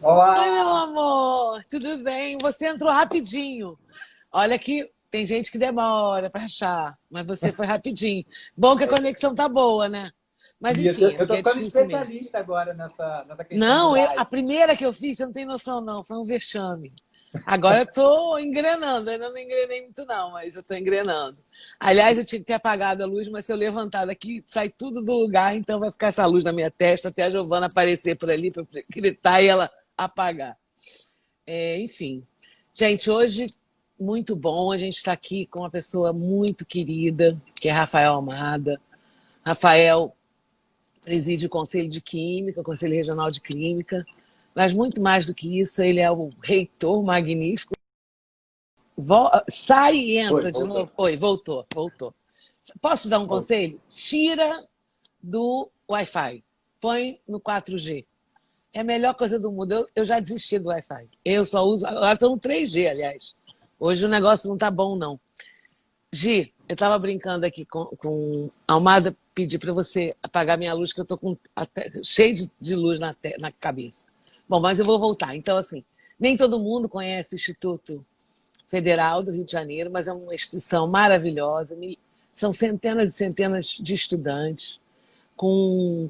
Oi, meu Olá! amor, tudo bem? Você entrou rapidinho. Olha que tem gente que demora para achar, mas você foi rapidinho. Bom que a conexão tá boa, né? Mas Isso, enfim, é eu porque tô é ficando difícil mesmo. especialista agora nessa questão de Não, a live. primeira que eu fiz, você não tem noção, não, foi um vexame. Agora eu tô engrenando, ainda não engrenei muito, não, mas eu tô engrenando. Aliás, eu tinha que ter apagado a luz, mas se eu levantar daqui, sai tudo do lugar, então vai ficar essa luz na minha testa até a Giovana aparecer por ali para eu gritar e ela apagar. Enfim, gente, hoje muito bom. A gente está aqui com uma pessoa muito querida, que é Rafael Almada. Rafael preside o Conselho de Química, o Conselho Regional de Química, mas muito mais do que isso, ele é o reitor magnífico. Sai e Oi, entra de voltou. novo. Oi, voltou, voltou. Posso te dar um Voltou. conselho? Tira do Wi-Fi, põe no 4G. É a melhor coisa do mundo. Eu já desisti do Wi-Fi. Eu só uso. Agora estou no 3G, aliás. Hoje o negócio não tá bom, não. Gi, eu estava brincando aqui com a Almada, pedir para você apagar minha luz, que eu estou cheio de luz na cabeça. Bom, mas eu vou voltar. Então, assim, nem todo mundo conhece o Instituto Federal do Rio de Janeiro, mas é uma instituição maravilhosa. São centenas e centenas de estudantes com,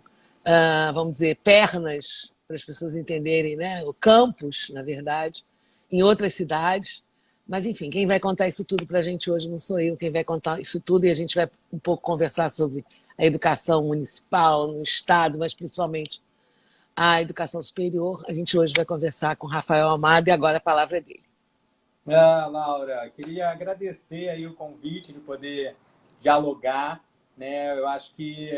vamos dizer, pernas, para as pessoas entenderem, né? O campus, na verdade, em outras cidades. Mas, enfim, quem vai contar isso tudo para a gente hoje não sou eu, quem vai contar isso tudo, e a gente vai um pouco conversar sobre a educação municipal, no Estado, mas principalmente a educação superior. A gente hoje vai conversar com Rafael Amado e agora a palavra é dele. Laura, queria agradecer aí o convite de poder dialogar, né? Eu acho que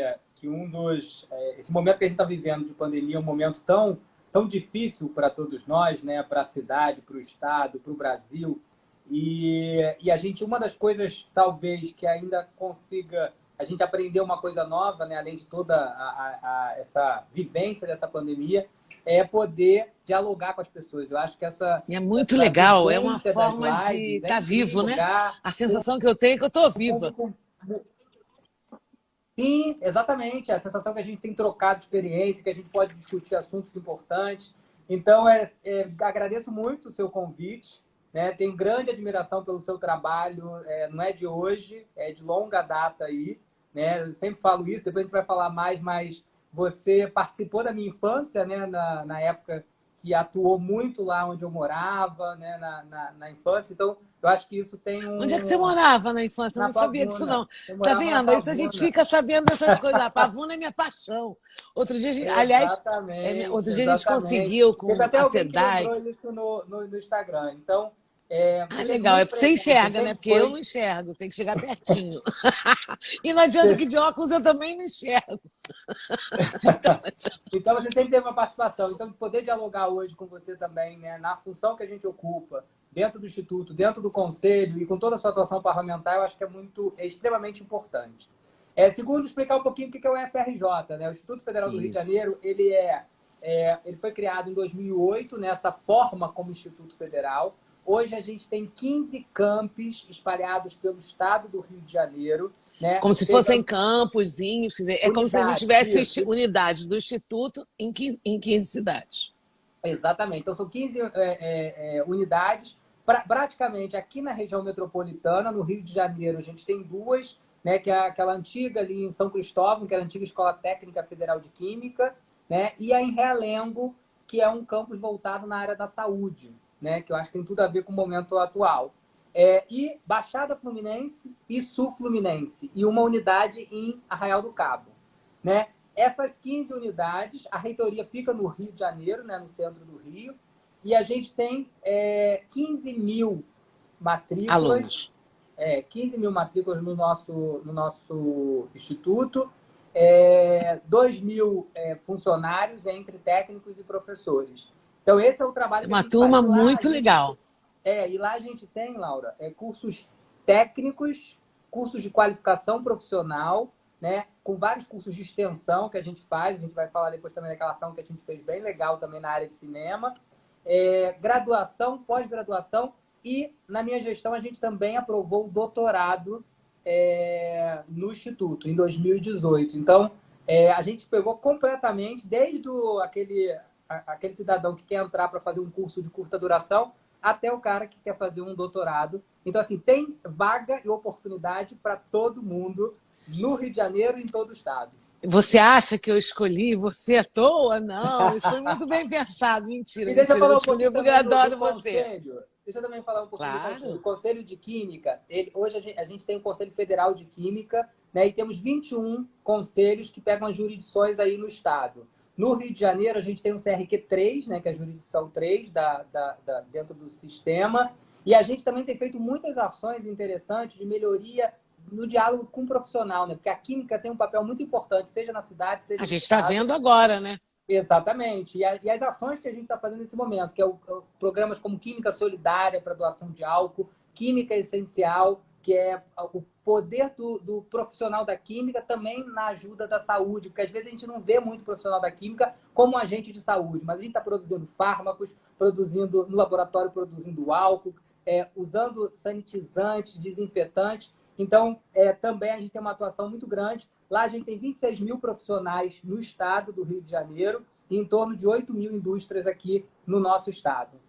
esse momento que a gente está vivendo de pandemia é um momento tão difícil para todos nós, né? Para a cidade, para o estado, para o Brasil. E a gente, uma das coisas talvez que ainda consiga a gente aprender uma coisa nova, né? Além de toda essa vivência dessa pandemia, é poder dialogar com as pessoas. Eu acho que E é muito essa legal, é uma vivência das forma de lives é estar vivo, incrível, né? já A com sensação que eu tenho é que eu estou o viva. público. Sim, exatamente. A sensação que a gente tem trocado experiência, que a gente pode discutir assuntos importantes. Então, agradeço muito o seu convite. Né? Tenho grande admiração pelo seu trabalho. Não é de hoje, é de longa data aí. Né? Eu sempre falo isso, depois a gente vai falar mais, mas você participou da minha infância, né? Na época que atuou muito lá onde eu morava, né? Na infância. Então, eu acho que isso tem Onde é que você morava na infância? Eu na não sabia disso, Pavuna. não. Eu Tá morava na vendo? Isso a gente Pavuna. fica sabendo dessas coisas. A pavuna é minha paixão. Outro dia, aliás, Exatamente, outro dia a gente exatamente. conseguiu Teve com até a alguém que SEDAI. lembrou isso no Instagram. Então, Ah, você teve legal. É muito porque você presente, você enxerga, né? sempre Porque eu foi. não enxergo. Tem que chegar pertinho. E não adianta que de óculos eu também não enxergo. Então, Então, você sempre teve uma participação. Então, poder dialogar hoje com você também, né, na função que a gente ocupa, dentro do Instituto, dentro do Conselho e com toda a sua atuação parlamentar, eu acho que é extremamente importante. Segundo, explicar um pouquinho o que é o FRJ. Né? O Instituto Federal do Rio de isso. Janeiro, ele foi criado em 2008, nessa forma como Instituto Federal. Hoje a gente tem 15 campos espalhados pelo estado do Rio de Janeiro. Né? Como se fossem campozinhos, quer dizer, é como se a gente Unidades, tivesse isso. unidades do Instituto em 15 cidades. Exatamente. Então, são 15 unidades. Praticamente aqui na região metropolitana, no Rio de Janeiro, a gente tem duas, né, que é aquela antiga ali em São Cristóvão, que era a antiga Escola Técnica Federal de Química, né, e a em Realengo, que é um campus voltado na área da saúde, né, que eu acho que tem tudo a ver com o momento atual. E Baixada Fluminense e Sul Fluminense, e uma unidade em Arraial do Cabo. Né? Essas 15 unidades, a reitoria fica no Rio de Janeiro, né, no centro do Rio, e a gente tem 15 mil matrículas, Alunos. 15 mil matrículas no nosso instituto, 2 mil funcionários entre técnicos e professores. Então, esse é o É trabalho que a uma gente faz. turma muito legal. E lá a gente tem, Laura, cursos técnicos, cursos de qualificação profissional, né, com vários cursos de extensão que a gente faz. A gente vai falar depois também daquela ação que a gente fez bem legal também na área de cinema. Graduação, pós-graduação e, na minha gestão, a gente também aprovou o doutorado no Instituto, em 2018. Então, a gente pegou completamente, desde aquele aquele cidadão que quer entrar para fazer um curso de curta duração, até o cara que quer fazer um doutorado. Então, assim, tem vaga e oportunidade para todo mundo no Rio de Janeiro e em todo o estado. Você acha que eu escolhi você à toa? Não, isso foi muito bem pensado. Mentira, E deixa eu mentira. Eu falar um escolhi pouquinho porque eu também adoro do você. conselho. Deixa eu também falar um pouquinho Claro. do Conselho de Química. Hoje a gente tem o Conselho Federal de Química, né, e temos 21 conselhos que pegam as jurisdições aí no estado. No Rio de Janeiro, a gente tem o CRQ 3, né, que é a jurisdição 3 dentro do sistema. E a gente também tem feito muitas ações interessantes de melhoria no diálogo com o profissional, né? Porque a química tem um papel muito importante, seja na cidade, seja A no gente está estado. vendo agora, né? Exatamente. E as ações que a gente está fazendo nesse momento, que é programas como Química Solidária para doação de álcool, Química Essencial, que é o poder do profissional da química também na ajuda da saúde, porque às vezes a gente não vê muito profissional da química como agente de saúde, mas a gente está produzindo fármacos, produzindo no laboratório, produzindo álcool, usando sanitizantes, desinfetantes. Então, também a gente tem uma atuação muito grande. Lá a gente tem 26 mil profissionais no estado do Rio de Janeiro e em torno de 8 mil indústrias aqui no nosso estado.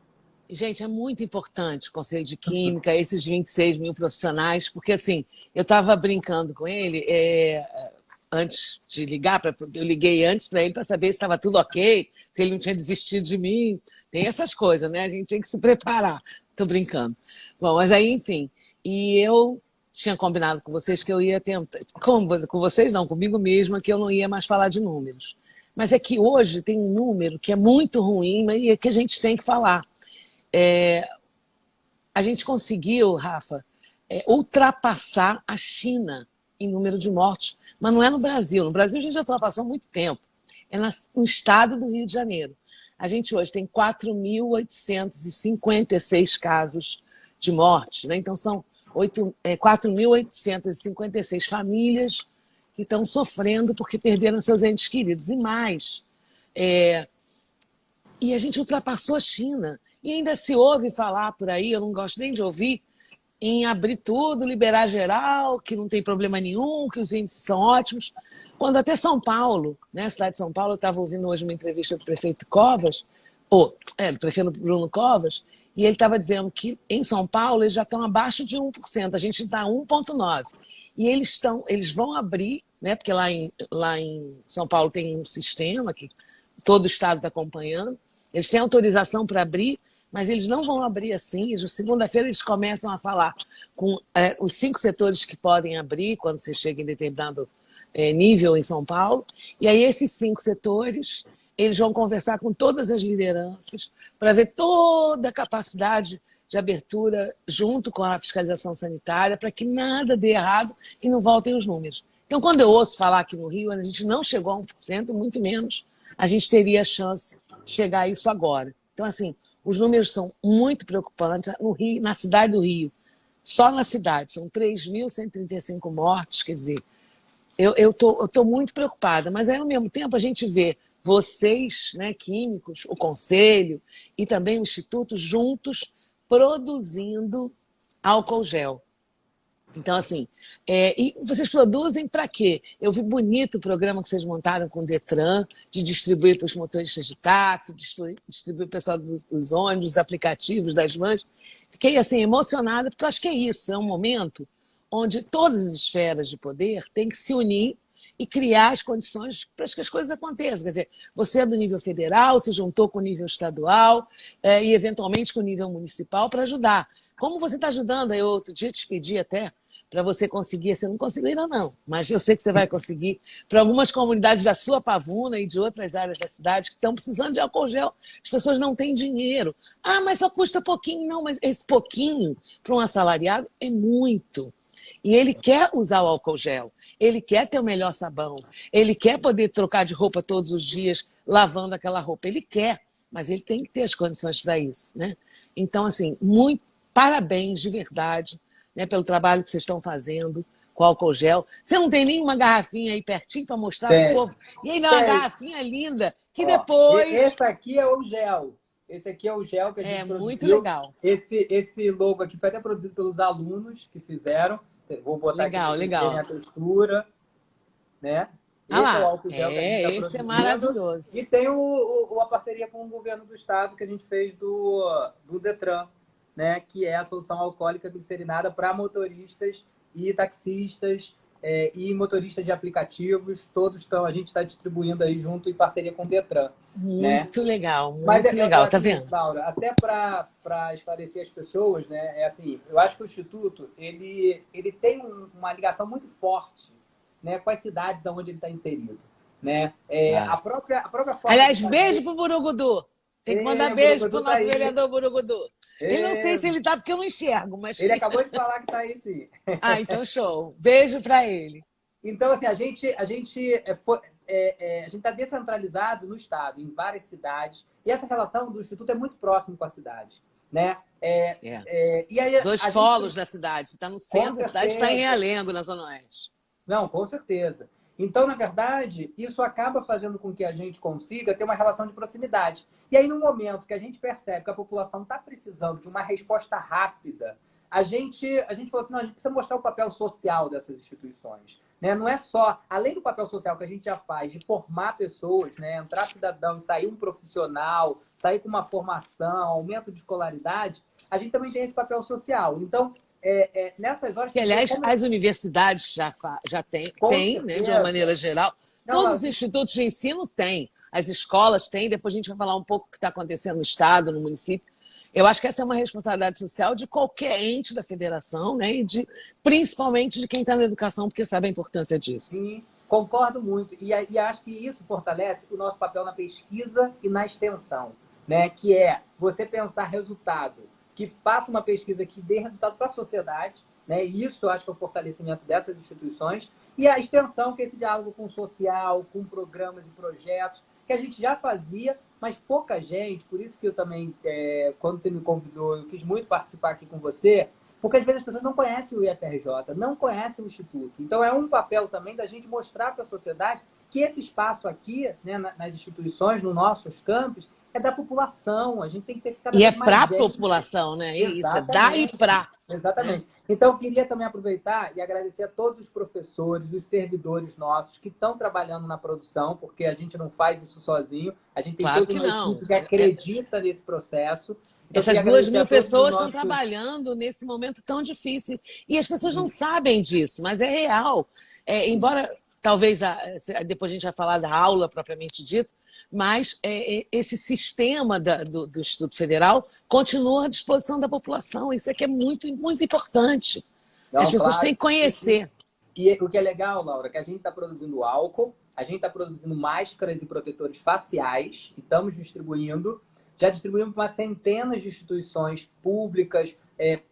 Gente, é muito importante o Conselho de Química, esses 26 mil profissionais, porque assim, eu estava brincando com ele antes de ligar, eu liguei antes para ele para saber se estava tudo ok, se ele não tinha desistido de mim. Tem essas coisas, né? A gente tem que se preparar. Estou brincando. Bom, mas aí, enfim, e eu tinha combinado com vocês que eu ia tentar, com vocês não, comigo mesma, que eu não ia mais falar de números. Mas é que hoje tem um número que é muito ruim, mas é que a gente tem que falar. A gente conseguiu, Rafa, ultrapassar a China em número de mortes, mas não é no Brasil. No Brasil a gente já ultrapassou há muito tempo. É no estado do Rio de Janeiro. A gente hoje tem 4.856 casos de morte, né? Então são 4.856 famílias que estão sofrendo porque perderam seus entes queridos. E mais, e a gente ultrapassou a China. E ainda se ouve falar por aí, eu não gosto nem de ouvir, em abrir tudo, liberar geral, que não tem problema nenhum, que os índices são ótimos. Quando até São Paulo, né, a cidade de São Paulo, eu estava ouvindo hoje uma entrevista do prefeito Covas, do prefeito Bruno Covas, e ele estava dizendo que em São Paulo eles já estão abaixo de 1%, a gente está 1,9%. E eles vão abrir, né, porque lá em São Paulo tem um sistema que todo o estado está acompanhando, eles têm autorização para abrir, mas eles não vão abrir assim. Segunda-feira eles começam a falar com os 5 setores que podem abrir quando você chega em determinado nível em São Paulo. E aí esses 5 setores, eles vão conversar com todas as lideranças para ver toda a capacidade de abertura junto com a fiscalização sanitária para que nada dê errado e não voltem os números. Então, quando eu ouço falar que no Rio a gente não chegou a 1%, muito menos, a gente teria a chance de chegar a isso agora. Então, assim, os números são muito preocupantes. No Rio, na cidade do Rio, só na cidade, são 3.135 mortes. Quer dizer, eu tô muito preocupada. Mas, aí, ao mesmo tempo, a gente vê vocês, né, químicos, o Conselho e também o Instituto, juntos produzindo álcool gel. Então, assim, e vocês produzem para quê? Eu vi bonito o programa que vocês montaram com o Detran, de distribuir para os motoristas de táxi, distribuir para o pessoal dos ônibus, dos aplicativos, das vans. Fiquei, assim, emocionada, porque eu acho que é isso, é um momento onde todas as esferas de poder têm que se unir e criar as condições para que as coisas aconteçam. Quer dizer, você é do nível federal, se juntou com o nível estadual e, eventualmente, com o nível municipal para ajudar. Como você está ajudando? Eu outro dia te pedi até para você conseguir, você não conseguiu ainda não, mas eu sei que você vai conseguir, para algumas comunidades da sua Pavuna e de outras áreas da cidade que estão precisando de álcool gel, as pessoas não têm dinheiro. Ah, mas só custa pouquinho. Não, mas esse pouquinho para um assalariado é muito. E ele quer usar o álcool gel, ele quer ter o melhor sabão, ele quer poder trocar de roupa todos os dias, lavando aquela roupa, ele quer, mas ele tem que ter as condições para isso, né? Então, assim, muito parabéns de verdade, né, pelo trabalho que vocês estão fazendo com álcool gel. Você não tem nenhuma garrafinha aí pertinho para mostrar para o povo? E ainda uma garrafinha linda, que depois... Esse aqui é o gel. Esse aqui é o gel que a gente produziu. Muito legal. Esse logo aqui foi até produzido pelos alunos que fizeram. Vou botar legal, aqui para legal. verem a textura, né? Ah Esse é o lá, álcool gel que a gente está esse é produzindo. maravilhoso. E tem a parceria com o governo do estado que a gente fez do Detran, né? Que é a solução alcoólica glicerinada para motoristas e taxistas e motoristas de aplicativos. Todos estão, a gente está distribuindo aí junto em parceria com o Detran, né? Muito legal, Mas muito legal, tá assim, vendo? Laura, até para esclarecer as pessoas, né? É assim, eu acho que o Instituto ele tem uma ligação muito forte, né, com as cidades onde ele está inserido, né? Claro. A própria forma de Aliás, beijo fazer. pro Burugudu. Tem que mandar O beijo pro Brucutu tá nosso aí. vereador Burugudu. Ele não sei Ê, se ele tá porque eu não enxergo, mas ele que... acabou de falar que está aí, sim. Ah, então show. Beijo para ele. Então, assim, a gente está descentralizado no estado, em várias cidades, e essa relação do Instituto é muito próximo com a cidade, né? É. E aí Dois a gente, polos da cidade. Você está no com centro, a cidade está em certeza, Realengo, na Zona Oeste. não, com certeza. Então, na verdade, isso acaba fazendo com que a gente consiga ter uma relação de proximidade. E aí, no momento que a gente percebe que a população está precisando de uma resposta rápida, a gente falou assim, não, a gente precisa mostrar o papel social dessas instituições. Né? Não é só, além do papel social que a gente já faz, de formar pessoas, né? Entrar cidadão, sair um profissional, sair com uma formação, aumento de escolaridade, a gente também tem esse papel social. Então, nessas horas Que, tem que ver aliás, como... as universidades já Com têm, né, de uma maneira certeza. geral. Não, Todos Laura, os institutos de ensino têm. As escolas têm. Depois a gente vai falar um pouco o que está acontecendo no Estado, no município. Eu acho que essa é uma responsabilidade social de qualquer ente da federação, né? E principalmente de quem está na educação, porque sabe a importância disso. sim, concordo muito. E acho que isso fortalece o nosso papel na pesquisa e na extensão, né? Que é você pensar resultado, que faça uma pesquisa que dê resultado para a sociedade, né? E isso eu acho que é o fortalecimento dessas instituições. E a extensão, que é esse diálogo com o social, com programas e projetos, que a gente já fazia, mas pouca gente, por isso que eu também, quando você me convidou, eu quis muito participar aqui com você, porque às vezes as pessoas não conhecem o IFRJ, não conhecem o Instituto. Então é um papel também da gente mostrar para a sociedade que esse espaço aqui, né, nas instituições, nos nossos campos, é da população. A gente tem que ter cada E é vez mais para a gente. população, né? É isso, é dar e Exatamente. para. Né? Exatamente. Então, eu queria também aproveitar e agradecer a todos os professores, os servidores nossos que estão trabalhando na produção, porque a gente não faz isso sozinho, a gente tem Claro toda que uma não. equipe que acredita nesse processo. Então, eu Essas queria duas agradecer a mil todos os pessoas estão nossos... trabalhando nesse momento tão difícil. E as pessoas não sabem disso, mas é real. Embora, talvez, depois a gente vai falar da aula propriamente dita, mas esse sistema do Instituto Federal continua à disposição da população. Isso aqui é muito, muito importante. As Não, pessoas têm claro. que conhecer. E o que é legal, Laura, é que a gente está produzindo álcool, a gente está produzindo máscaras e protetores faciais, e estamos distribuindo. Já distribuímos para centenas de instituições públicas,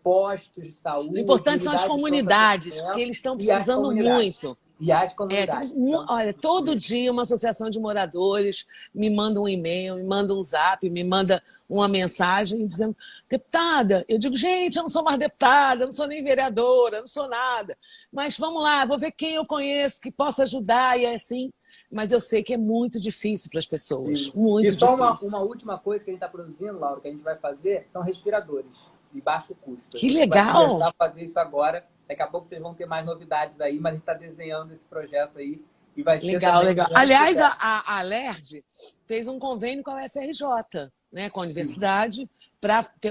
postos de O saúde, importante são as unidades de pronto comunidades, porque atendimento eles estão e as precisando comunidades. muito. E as comunidades. Então, Olha, todo dia uma associação de moradores me manda um e-mail, me manda um zap, me manda uma mensagem dizendo: deputada, eu digo, gente, eu não sou mais deputada, eu não sou nem vereadora, eu não sou nada, mas vamos lá, vou ver quem eu conheço que possa ajudar, e é assim. Mas eu sei que é muito difícil para as pessoas, sim. E muito só uma difícil. última coisa que a gente está produzindo, Laura, que a gente vai fazer, são respiradores de baixo custo. A Que gente vai legal! começar a fazer isso agora. Daqui a pouco vocês vão ter mais novidades aí, mas a gente está desenhando esse projeto aí e vai ser Legal, também um legal. grande Aliás, sucesso. a LERJ fez um convênio com a UFRJ, né, com a Sim. universidade,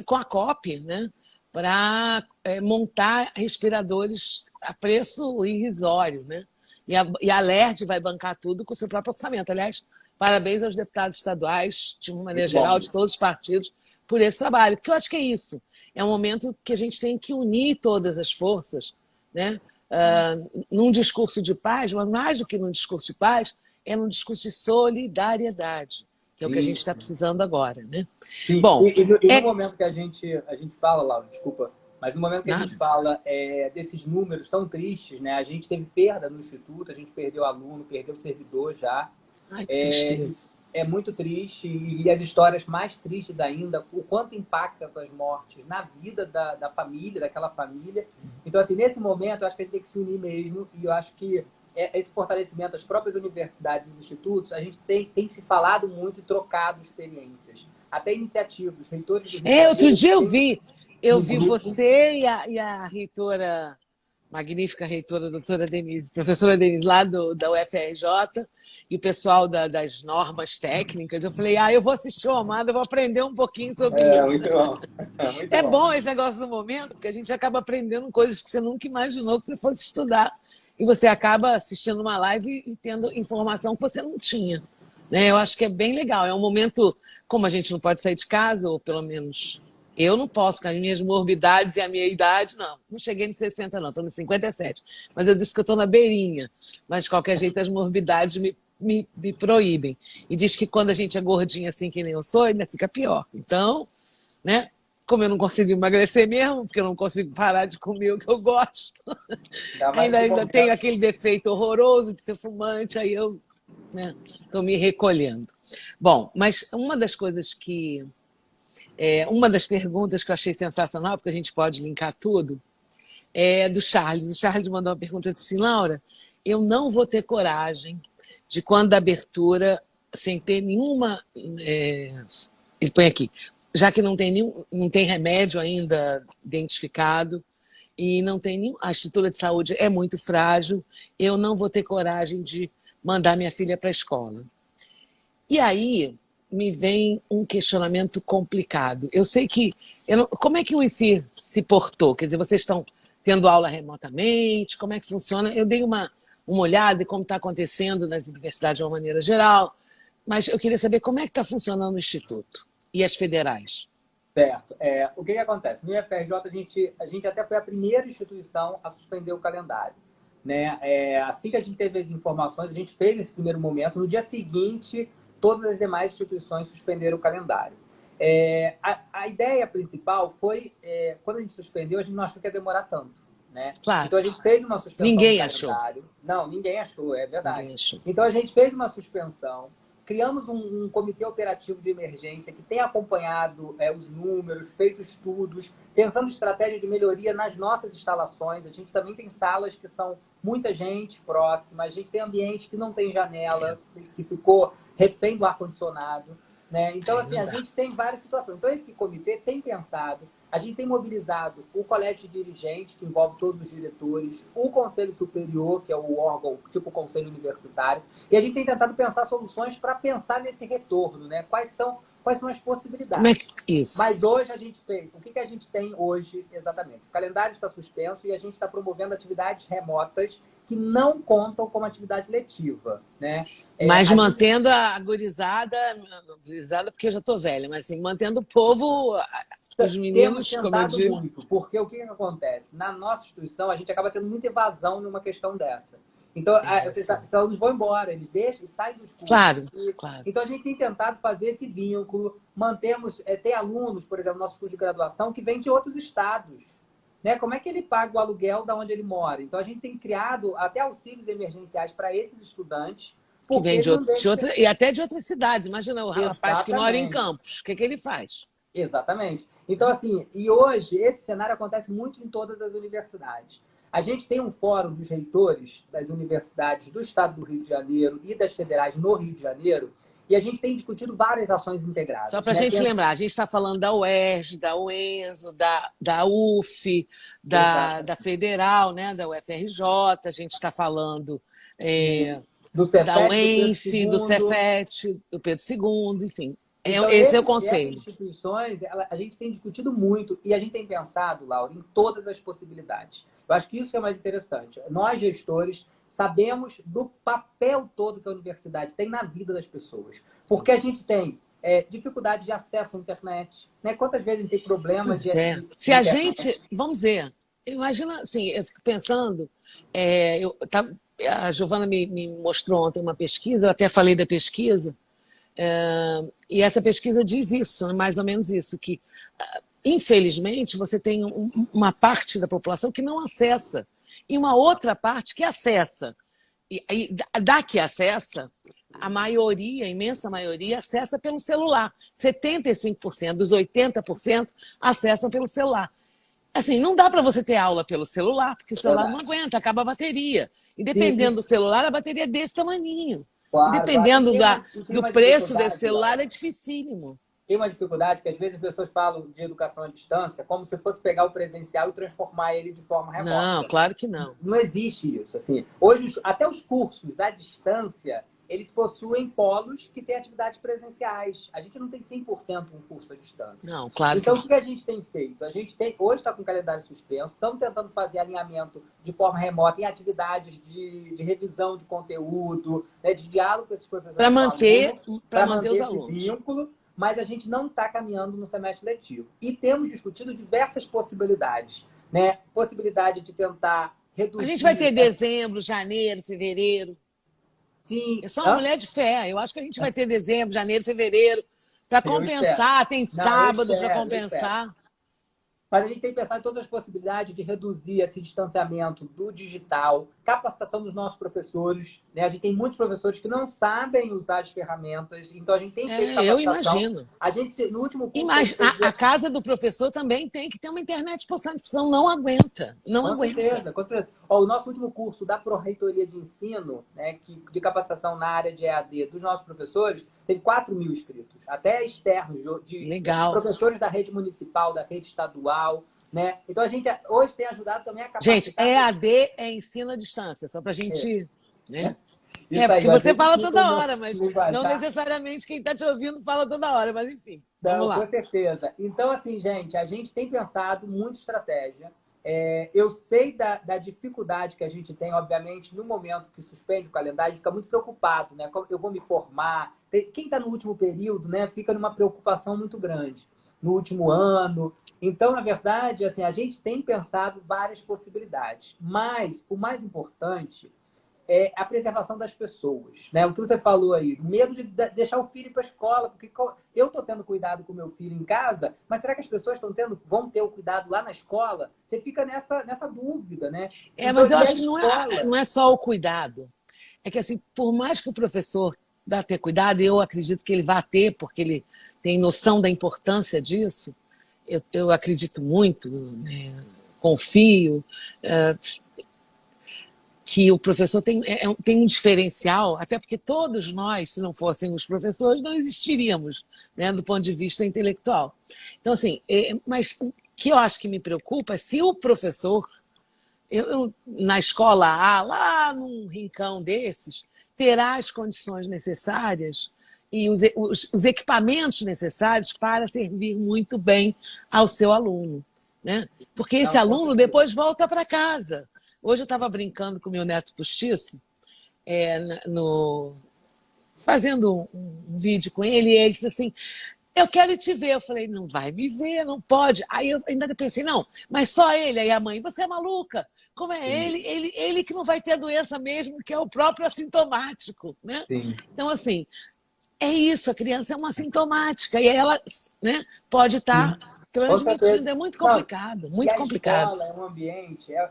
com a COP, né, para montar respiradores a preço irrisório. Né? E a LERJ vai bancar tudo com o seu próprio orçamento. Aliás, parabéns aos deputados estaduais, de uma maneira Muito bom. geral, de todos os partidos, por esse trabalho. Porque eu acho que é isso. É um momento que a gente tem que unir todas as forças, né? Num discurso de paz, mas mais do que num discurso de paz, é num discurso de solidariedade, que é o que a gente está precisando agora. Né? Sim. Bom, E no momento que a gente fala, Laura, desculpa, mas no momento que a gente nada. fala desses números tão tristes, né? A gente teve perda no Instituto, a gente perdeu aluno, perdeu servidor já. Ai, que tristeza. É muito triste, e as histórias mais tristes ainda, o quanto impacta essas mortes na vida da família, daquela família. Então, assim, nesse momento, eu acho que a gente tem que se unir mesmo, e eu acho que esse fortalecimento das próprias universidades e dos institutos, a gente tem se falado muito e trocado experiências. Até iniciativas, os reitores do Rio de Outro Janeiro dia têm eu um vi grupo. você e a reitora magnífica reitora, doutora Denise, professora Denise, lá da UFRJ, e o pessoal das normas técnicas. Eu falei, eu vou assistir o Amado, eu vou aprender um pouquinho sobre isso. Muito bom. Muito É bom. bom esse negócio do momento, porque a gente acaba aprendendo coisas que você nunca imaginou que você fosse estudar. E você acaba assistindo uma live e tendo informação que você não tinha. Né? Eu acho que é bem legal. É um momento, como a gente não pode sair de casa, ou pelo menos eu não posso, com as minhas morbidades e a minha idade, não. Não cheguei nos 60, não, estou nos 57. Mas eu disse que eu estou na beirinha. Mas, de qualquer jeito, as morbidades me proíbem. E diz que quando a gente é gordinha assim, que nem eu sou, ainda fica pior. Então, né? Como eu não consigo emagrecer mesmo, porque eu não consigo parar de comer o que eu gosto, ainda tenho aquele defeito horroroso de ser fumante, aí eu estou me recolhendo. Bom, mas uma das coisas que... uma das perguntas que eu achei sensacional, porque a gente pode linkar tudo, é do Charles. O Charles mandou uma pergunta assim, Laura, eu não vou ter coragem de, quando da abertura, sem ter nenhuma... ele põe aqui, já que não tem remédio ainda identificado e não tem a estrutura de saúde é muito frágil, eu não vou ter coragem de mandar minha filha para a escola. E aí me vem um questionamento complicado. Eu sei que... como é que o IFIR se portou? Quer dizer, vocês estão tendo aula remotamente? Como é que funciona? Eu dei uma olhada em como está acontecendo nas universidades de uma maneira geral, mas eu queria saber como é que está funcionando o Instituto e as federais. Certo. O que acontece? No IFRJ, a gente até foi a primeira instituição a suspender o calendário. Né? Assim que a gente teve as informações, a gente fez esse primeiro momento. No dia seguinte, todas as demais instituições suspenderam o calendário. A ideia principal foi, quando a gente suspendeu, a gente não achou que ia demorar tanto. Né? Claro. Então, a gente fez uma suspensão Ninguém do achou. calendário. Não, ninguém achou, é verdade. Ninguém achou. Então, a gente fez uma suspensão. Criamos um comitê operativo de emergência que tem acompanhado os números, feito estudos, pensando em estratégia de melhoria nas nossas instalações. A gente também tem salas que são muita gente próxima, a gente tem ambiente que não tem janela, que ficou refém do ar-condicionado. Né? Então, assim, a gente tem várias situações. Então, esse comitê tem pensado, a gente tem mobilizado o colégio de dirigentes, que envolve todos os diretores, o Conselho Superior, que é o órgão, tipo o Conselho Universitário, e a gente tem tentado pensar soluções para pensar nesse retorno, né? Quais são as possibilidades. Isso. Mas hoje a gente fez... O que a gente tem hoje, exatamente? O calendário está suspenso e a gente está promovendo atividades remotas que não contam como atividade letiva, né? Mas mantendo a gurizada, porque eu já estou velha, mas assim, mantendo o povo, os meninos, como eu digo. Muito, porque o que acontece? Na nossa instituição, a gente acaba tendo muita evasão numa questão dessa. Então, esses alunos vão embora, eles deixam e saem dos cursos. Claro. Então, a gente tem tentado fazer esse vínculo. Mantemos... tem alunos, por exemplo, no nosso curso de graduação, que vêm de outros estados. Né? Como é que ele paga o aluguel da onde ele mora? Então, a gente tem criado até auxílios emergenciais para esses estudantes. Que vem e até de outras cidades. Imagina o rapaz que mora em Campos. O que ele faz? Exatamente. Então, assim, e hoje esse cenário acontece muito em todas as universidades. A gente tem um fórum dos reitores das universidades do estado do Rio de Janeiro e das federais no Rio de Janeiro, e a gente tem discutido várias ações integradas. Só para a gente lembrar, a gente está falando da UERJ, da UENSO, da UF, da Federal, né, da UFRJ, a gente está falando do Cefet, da UENF, do Cefet, do Pedro II, enfim. Então, esse é o conselho. Essas instituições, a gente tem discutido muito e a gente tem pensado, Laura, em todas as possibilidades. Eu acho que isso é mais interessante. Nós, gestores, sabemos do papel todo que a universidade tem na vida das pessoas. Porque a gente tem dificuldade de acesso à internet. Né? Quantas vezes a gente tem problemas de Se a gente... Vamos dizer, imagina, assim, eu fico pensando... a Giovana me mostrou ontem uma pesquisa, eu até falei da pesquisa, e essa pesquisa diz isso, mais ou menos isso, que, infelizmente, você tem uma parte da população que não acessa, e uma outra parte que acessa. E da que acessa, a maioria, a imensa maioria, acessa pelo celular. 75% dos 80% acessam pelo celular. Assim, não dá para você ter aula pelo celular, porque o celular não aguenta, acaba a bateria. E dependendo do celular, a bateria é desse tamaninho. Claro, e dependendo do preço desse celular, é dificílimo. tem uma dificuldade que às vezes as pessoas falam de educação à distância como se fosse pegar o presencial e transformar ele de forma Não, remota. claro que não. Não existe isso. Assim. Hoje, até os cursos à distância, eles possuem polos que têm atividades presenciais. A gente não tem 100% um curso à distância. Não, claro que Então, não. o que a gente tem feito? A gente tem, hoje está com o calendário suspenso, estamos tentando fazer alinhamento de forma remota em atividades de revisão de conteúdo, né, de diálogo com esses professores Para com o manter, aluno, para para manter manter os esse alunos. vínculo, mas a gente não está caminhando no semestre letivo. E temos discutido diversas possibilidades. Né? Possibilidade de tentar A gente vai ter reduzir... dezembro, janeiro, fevereiro. Sim. Eu sou uma mulher de fé. Eu acho que a gente vai ter dezembro, janeiro, fevereiro. Para compensar, tem Não, eu sábado para espero, eu espero. compensar. Mas a gente tem que pensar em todas as possibilidades de reduzir esse distanciamento do digital, capacitação dos nossos professores. Né? A gente tem muitos professores que não sabem usar as ferramentas, então a gente tem feito Eu capacitação. imagino. A gente, no último curso... A casa do professor também tem que ter uma internet possante, senão não aguenta. Não aguenta. Certeza, com certeza. Ó, o nosso último curso da Pró-Reitoria de Ensino, né, de capacitação na área de EAD dos nossos professores, teve 4.000 inscritos, até externos, de professores da rede municipal, da rede estadual. Né? Então, a gente hoje tem ajudado também a capacitar... Gente, EAD é ensino à distância, só para a gente... Né? Porque você fala toda hora, mas não necessariamente quem está te ouvindo fala toda hora, mas enfim, vamos lá. Com certeza. Então, assim, gente, a gente tem pensado muito estratégia. Eu sei da dificuldade que a gente tem, obviamente, no momento que suspende o calendário, a gente fica muito preocupado, né? Como eu vou me formar? Quem está no último período, né, fica numa preocupação muito grande. No último ano. Então, na verdade, assim, a gente tem pensado várias possibilidades. Mas o mais importante é a preservação das pessoas. Né? O que você falou aí, o medo de deixar o filho para a escola, porque eu estou tendo cuidado com o meu filho em casa, mas será que as pessoas vão ter o cuidado lá na escola? Você fica nessa dúvida, né? Mas eu acho que não é só o cuidado. É que, assim, por mais que o professor vá ter cuidado, eu acredito que ele vai ter, porque ele tem noção da importância disso, eu acredito muito, né? Confio... que o professor tem um diferencial, até porque todos nós, se não fossem os professores, não existiríamos, né, do ponto de vista intelectual. Então, assim, mas o que eu acho que me preocupa é se o professor, na escola A, lá num rincão desses, terá as condições necessárias e os equipamentos necessários para servir muito bem ao seu aluno. Né? Porque esse aluno depois volta para casa. Hoje eu estava brincando com meu neto postiço, fazendo um vídeo com ele, e ele disse assim, eu quero te ver. Eu falei, não vai me ver, não pode. Aí eu ainda pensei, não, mas só ele. Aí a mãe, você é maluca. Como é ele que não vai ter doença mesmo, que é o próprio assintomático. Né? Então, assim, é isso, a criança é uma assintomática, e ela, né, pode estar transmitindo, é muito complicado, muito complicado. A escola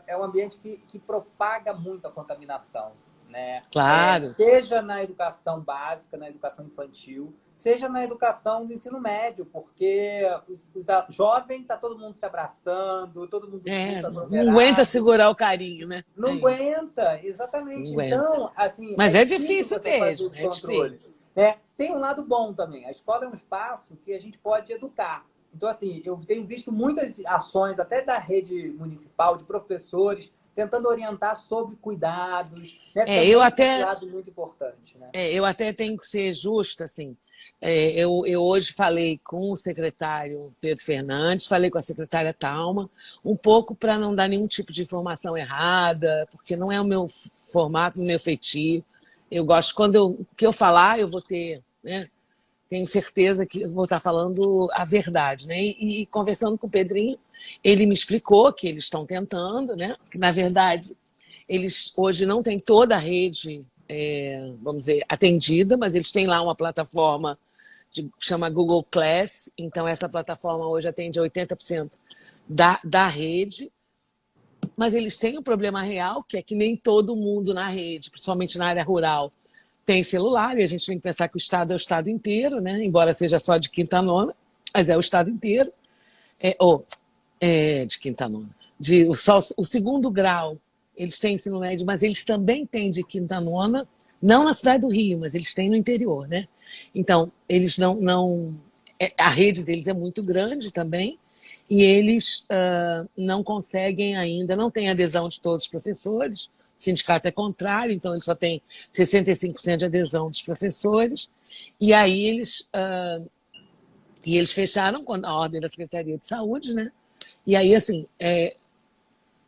é um ambiente que propaga muito a contaminação, né? Claro. Seja na educação básica, na educação infantil, seja na educação do ensino médio, porque jovem está todo mundo se abraçando, todo mundo não aguenta segurar o carinho, né? Não aguenta, exatamente. Não então, aguenta. Assim, mas é difícil mesmo, é difícil. Tem um lado bom também. A escola é um espaço que a gente pode educar. Então, assim, eu tenho visto muitas ações, até da rede municipal, de professores, tentando orientar sobre cuidados. Né? Eu até... É um lado muito importante. Né? Eu até tenho que ser justa, assim. Eu hoje falei com o secretário Pedro Fernandes, falei com a secretária Thalma, um pouco para não dar nenhum tipo de informação errada, porque não é o meu formato, o meu feitio. Eu gosto, o que eu falar, eu vou ter... Né? Tenho certeza que eu vou estar falando a verdade. Né? E conversando com o Pedrinho, ele me explicou que eles estão tentando, né? Que, na verdade, eles hoje não têm toda a rede, vamos dizer, atendida, mas eles têm lá uma plataforma que chama Google Class, então essa plataforma hoje atende 80% da rede, mas eles têm um problema real, que é que nem todo mundo na rede, principalmente na área rural, tem celular, e a gente tem que pensar que o estado é o estado inteiro, né? Embora seja só de quinta a nona, mas é o estado inteiro. De quinta a nona. O segundo grau, eles têm ensino médio, mas eles também têm de quinta a nona, não na cidade do Rio, mas eles têm no interior. Né? Então, eles não a rede deles é muito grande também, e eles não conseguem ainda, não tem adesão de todos os professores, o sindicato é contrário, então ele só tem 65% de adesão dos professores, e aí eles fecharam a ordem da Secretaria de Saúde, né? E aí, assim,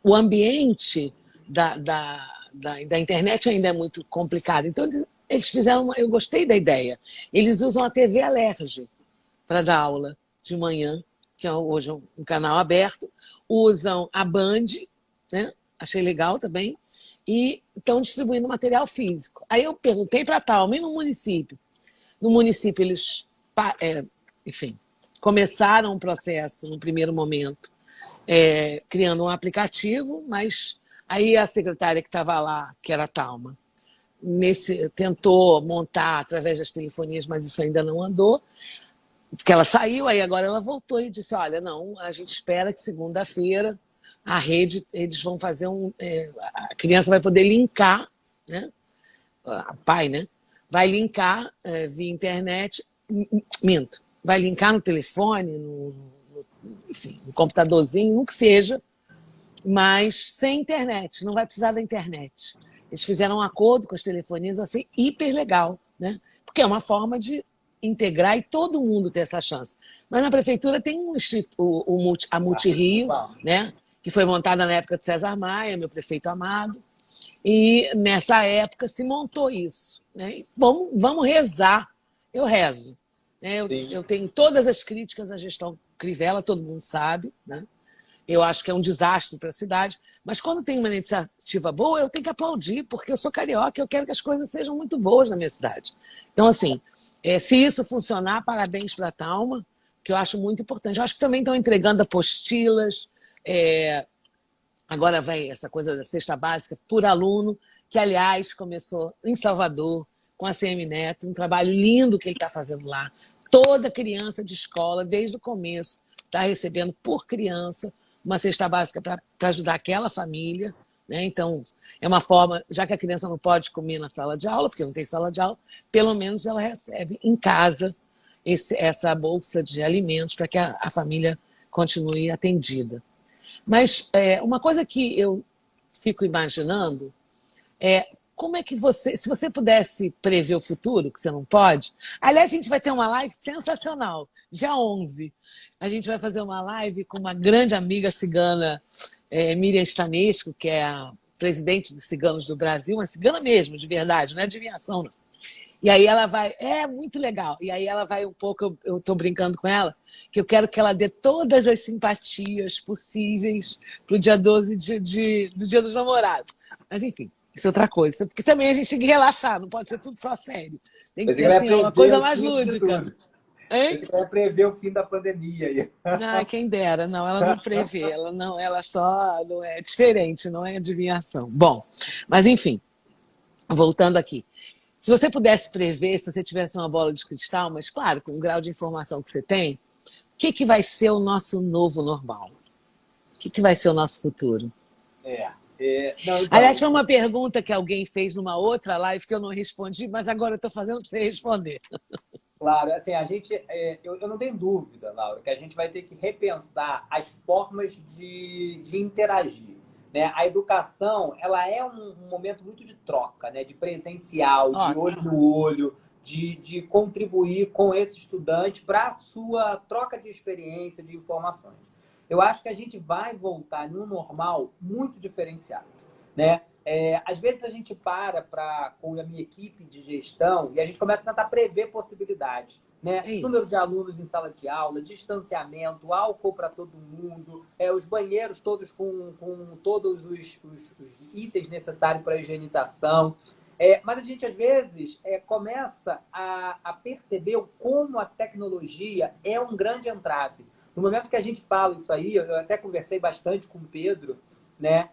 o ambiente da internet ainda é muito complicado. Então, eles fizeram, eu gostei da ideia, eles usam a TV Alerj para dar aula de manhã, que é hoje um canal aberto, usam a Band, né? Achei legal também, e estão distribuindo material físico. Aí eu perguntei para a Talma, e no município? No município, eles, enfim, começaram um processo, no primeiro momento, criando um aplicativo, mas aí a secretária que estava lá, que era a Talma, tentou montar através das telefonias, mas isso ainda não andou, porque ela saiu, aí agora ela voltou e disse, olha, não, a gente espera que segunda-feira a rede, eles vão fazer a criança vai poder linkar, né? A pai, né? Vai linkar via internet, minto, vai linkar no telefone, enfim, no computadorzinho, no que seja, mas sem internet, não vai precisar da internet. Eles fizeram um acordo com as telefonias, assim, hiper legal, né? Porque é uma forma de integrar e todo mundo ter essa chance. Mas na prefeitura tem a Multirio, né? Que foi montada na época de César Maia, meu prefeito amado, e nessa época se montou isso, né? Vamos rezar, eu rezo. Né? Eu tenho todas as críticas à gestão Crivella, todo mundo sabe, né? Eu acho que é um desastre para a cidade, mas quando tem uma iniciativa boa, eu tenho que aplaudir, porque eu sou carioca e eu quero que as coisas sejam muito boas na minha cidade. Então, assim, se isso funcionar, parabéns para a Talma, que eu acho muito importante. Eu acho que também estão entregando apostilas, agora vai essa coisa da cesta básica por aluno, que, aliás, começou em Salvador, com a CM Neto, um trabalho lindo que ele está fazendo lá. Toda criança de escola, desde o começo, está recebendo por criança uma cesta básica para ajudar aquela família. Né? Então, é uma forma, já que a criança não pode comer na sala de aula, porque não tem sala de aula, pelo menos ela recebe em casa essa bolsa de alimentos para que a família continue atendida. Mas uma coisa que eu fico imaginando como é que se você pudesse prever o futuro, que você não pode. Aliás, a gente vai ter uma live sensacional, dia 11. A gente vai fazer uma live com uma grande amiga cigana, Miriam Stanesco, que é a presidente dos Ciganos do Brasil, uma cigana mesmo, de verdade, não é adivinhação, não. E aí ela vai, muito legal. E aí ela vai um pouco, eu estou brincando com ela, que eu quero que ela dê todas as simpatias possíveis para o dia 12 do Dia dos Namorados. Mas, enfim, isso é outra coisa. Porque também a gente tem que relaxar, não pode ser tudo só sério. Tem que ser assim, uma coisa mais lúdica. Hein? Você vai prever o fim da pandemia aí. Ah, quem dera. Não, ela não prevê. Ela só não é diferente, não é adivinhação. Bom, mas enfim, voltando aqui. Se você pudesse prever, se você tivesse uma bola de cristal, mas claro, com o grau de informação que você tem, o que vai ser o nosso novo normal? O que vai ser o nosso futuro? Não, então... Aliás, foi uma pergunta que alguém fez numa outra live que eu não respondi, mas agora eu estou fazendo para você responder. Claro, assim, a gente, eu não tenho dúvida, Laura, que a gente vai ter que repensar as formas de interagir. Né? A educação, ela é um momento muito de troca, né? De presencial, de olho no olho, de contribuir com esse estudante para a sua troca de experiência, de informações. Eu acho que a gente vai voltar num normal muito diferenciado, né? Às vezes a gente com a minha equipe de gestão e a gente começa a tentar prever possibilidades. Né? Número de alunos em sala de aula, distanciamento, álcool para todo mundo, os banheiros todos com todos os itens necessários para a higienização. Mas a gente, às vezes, começa a perceber como a tecnologia é um grande entrave. No momento que a gente fala isso aí, eu até conversei bastante com o Pedro, né?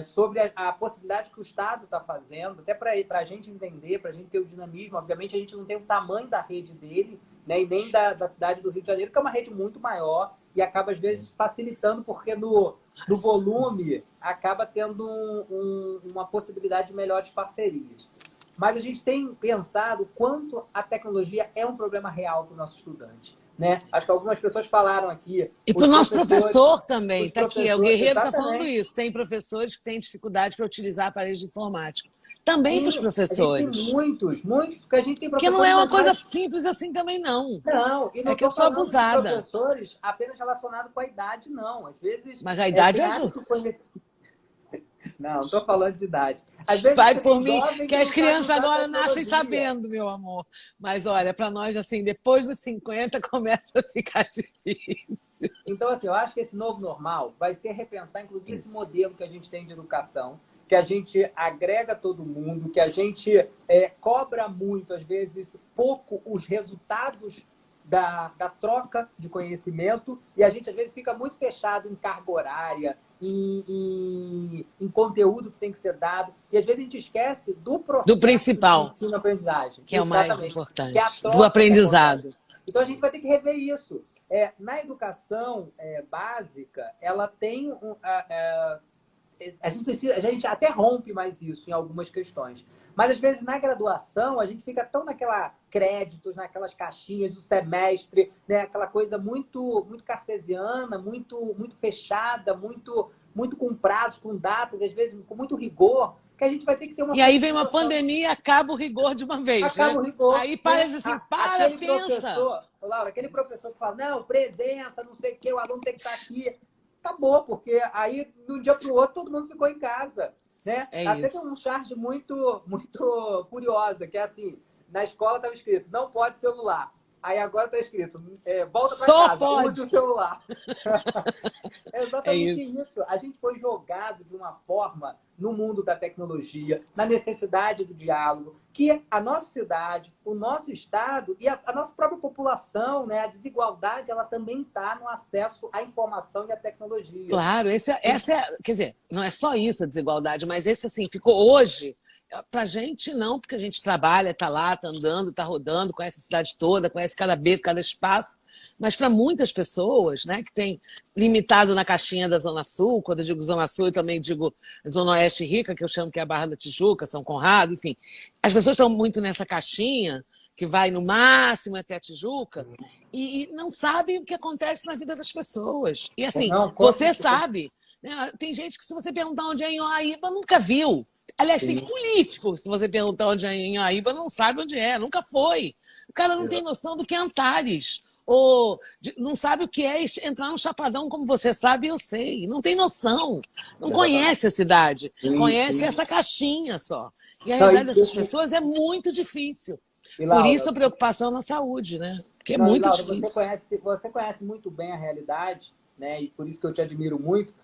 Sobre a possibilidade que o Estado está fazendo, até para a gente entender, para a gente ter o dinamismo. Obviamente, a gente não tem o tamanho da rede dele, né, e nem da cidade do Rio de Janeiro, que é uma rede muito maior e acaba, às vezes, facilitando, porque no volume acaba tendo uma possibilidade de melhores parcerias. Mas a gente tem pensado quanto a tecnologia é um problema real para o nosso estudante. né? Acho que algumas pessoas falaram aqui. E para o nosso professor também, está aqui, o Guerreiro está falando exatamente. isso. Tem professores que têm dificuldade para utilizar aparelhos de informática. Também para os Sim, a gente tem professores. muitos, porque a gente tem Porque professores... não é uma coisa simples assim também, não. Não, e não É que eu estou sou falando de abusada. professores apenas relacionados com a idade, não. Às vezes Mas a idade tem ajuda. hábito conhecido. Não estou falando de idade. Às vezes Vai você por tem mim, jovem que que as não sabe crianças usar agora nascem tecnologia. sabendo, meu amor. Mas olha, para nós, assim, depois dos 50 começa a ficar difícil. Então, assim, eu acho que esse novo normal vai ser repensar, inclusive, esse modelo que a gente tem de educação, que a gente agrega todo mundo, que a gente cobra muito, às vezes, pouco os resultados da troca de conhecimento, e a gente, às vezes, fica muito fechado em carga horária, em conteúdo que tem que ser dado, e às vezes a gente esquece do Do processo de principal, ensino-aprendizagem. que é o mais Exatamente. Que é a importante, do troca que acontece. aprendizado. Então, a gente vai ter que rever isso. Na educação básica, ela tem a gente até rompe mais isso em algumas questões. Mas às vezes na graduação a gente fica tão naquela créditos, naquelas caixinhas do semestre, né? Aquela coisa muito muito cartesiana, muito fechada, muito com prazos, com datas, às vezes com muito rigor, que a gente vai ter que ter uma E aí vem uma pandemia e acaba o rigor de uma vez, acaba né? o rigor. Aí para de assim, para, Aquele pensa. professor, Laura, aquele professor que fala, não, presença, não sei o quê, o aluno tem que estar aqui. Acabou, porque aí, de um dia para o outro, todo mundo ficou em casa. Né? Até tem um charge muito curiosa, que é assim, na escola estava escrito, não pode celular. Aí agora está escrito, volta para casa, pode. use o celular. É exatamente isso. A gente foi jogado de uma forma no mundo da tecnologia, na necessidade do diálogo, que a nossa cidade, o nosso estado e a nossa própria população, né, a desigualdade, ela também está no acesso à informação e à tecnologia. Claro, quer dizer, não é só isso a desigualdade, mas esse assim, ficou hoje, pra gente não, porque a gente trabalha, tá lá, tá andando, tá rodando, conhece a cidade toda, conhece cada beco, cada espaço, mas para muitas pessoas, né, que tem limitado na caixinha da Zona Sul, quando eu digo Zona Sul, eu também digo Zona Oeste Rica, que eu chamo que é a Barra da Tijuca, São Conrado, enfim. As pessoas estão muito nessa caixinha, que vai no máximo até a Tijuca, e não sabem o que acontece na vida das pessoas. E assim, você sabe, né? Tem gente que se você perguntar onde é Inhoaíba, nunca viu. Aliás, tem político, se você perguntar onde é Inhoaíba, não sabe onde é, nunca foi. O cara não tem noção do que é Antares, ou não sabe o que é entrar no Chapadão, como você sabe, eu sei. Não tem noção. Não conhece a cidade. Conhece essa caixinha só. E a realidade dessas pessoas é muito difícil. Por isso a preocupação na saúde, né? Porque é muito difícil. Você conhece muito bem a realidade, né? E por isso que eu te admiro muito.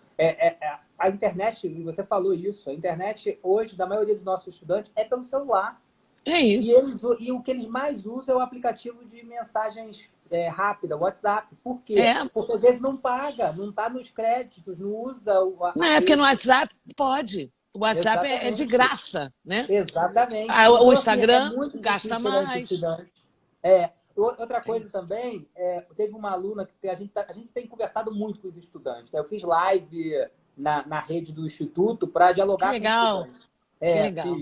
A internet, você falou isso, a internet hoje, da maioria dos nossos estudantes, é pelo celular. É isso. E o que eles mais usam é o aplicativo de mensagens rápida, WhatsApp. Por quê? Porque às vezes não paga, não está nos créditos, não usa Não é porque no WhatsApp pode. O WhatsApp é de graça, né? Exatamente. O Instagram gasta mais. Outra coisa também, teve uma aluna que a gente tem conversado muito com os estudantes. Né? Eu fiz live na rede do Instituto para dialogar com os estudantes. Que legal.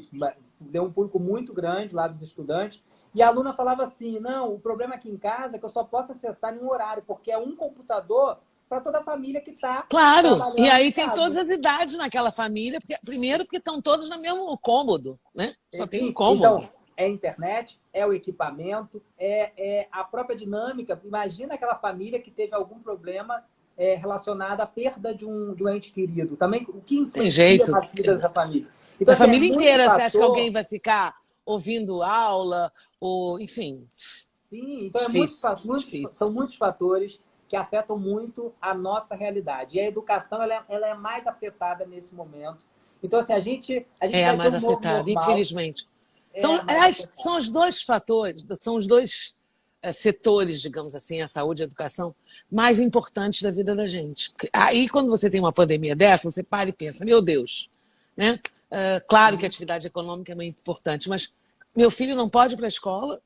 Deu um público muito grande lá dos estudantes. E a aluna falava assim, não, o problema aqui em casa é que eu só posso acessar em um horário, porque é um computador para toda a família que está trabalhando. E aí tem todas as idades naquela família, primeiro porque estão todos no mesmo cômodo, né? Só tem um cômodo. Então, é a internet, é o equipamento, é a própria dinâmica. Imagina aquela família que teve algum problema relacionado à perda de um ente querido. Também o que influencia na vida dessa família. Então, a família inteira, você acha que alguém vai ficar ouvindo aula, ou enfim. Sim, então são muitos fatores que afetam muito a nossa realidade. E a educação ela é mais afetada nesse momento. Então, assim, a gente vai mais ter afetada, infelizmente. São os dois fatores, são os dois setores, digamos assim, a saúde e a educação, mais importantes da vida da gente. Aí, quando você tem uma pandemia dessa, você para e pensa, meu Deus, né? Claro que a atividade econômica é muito importante, mas meu filho não pode ir para a escola,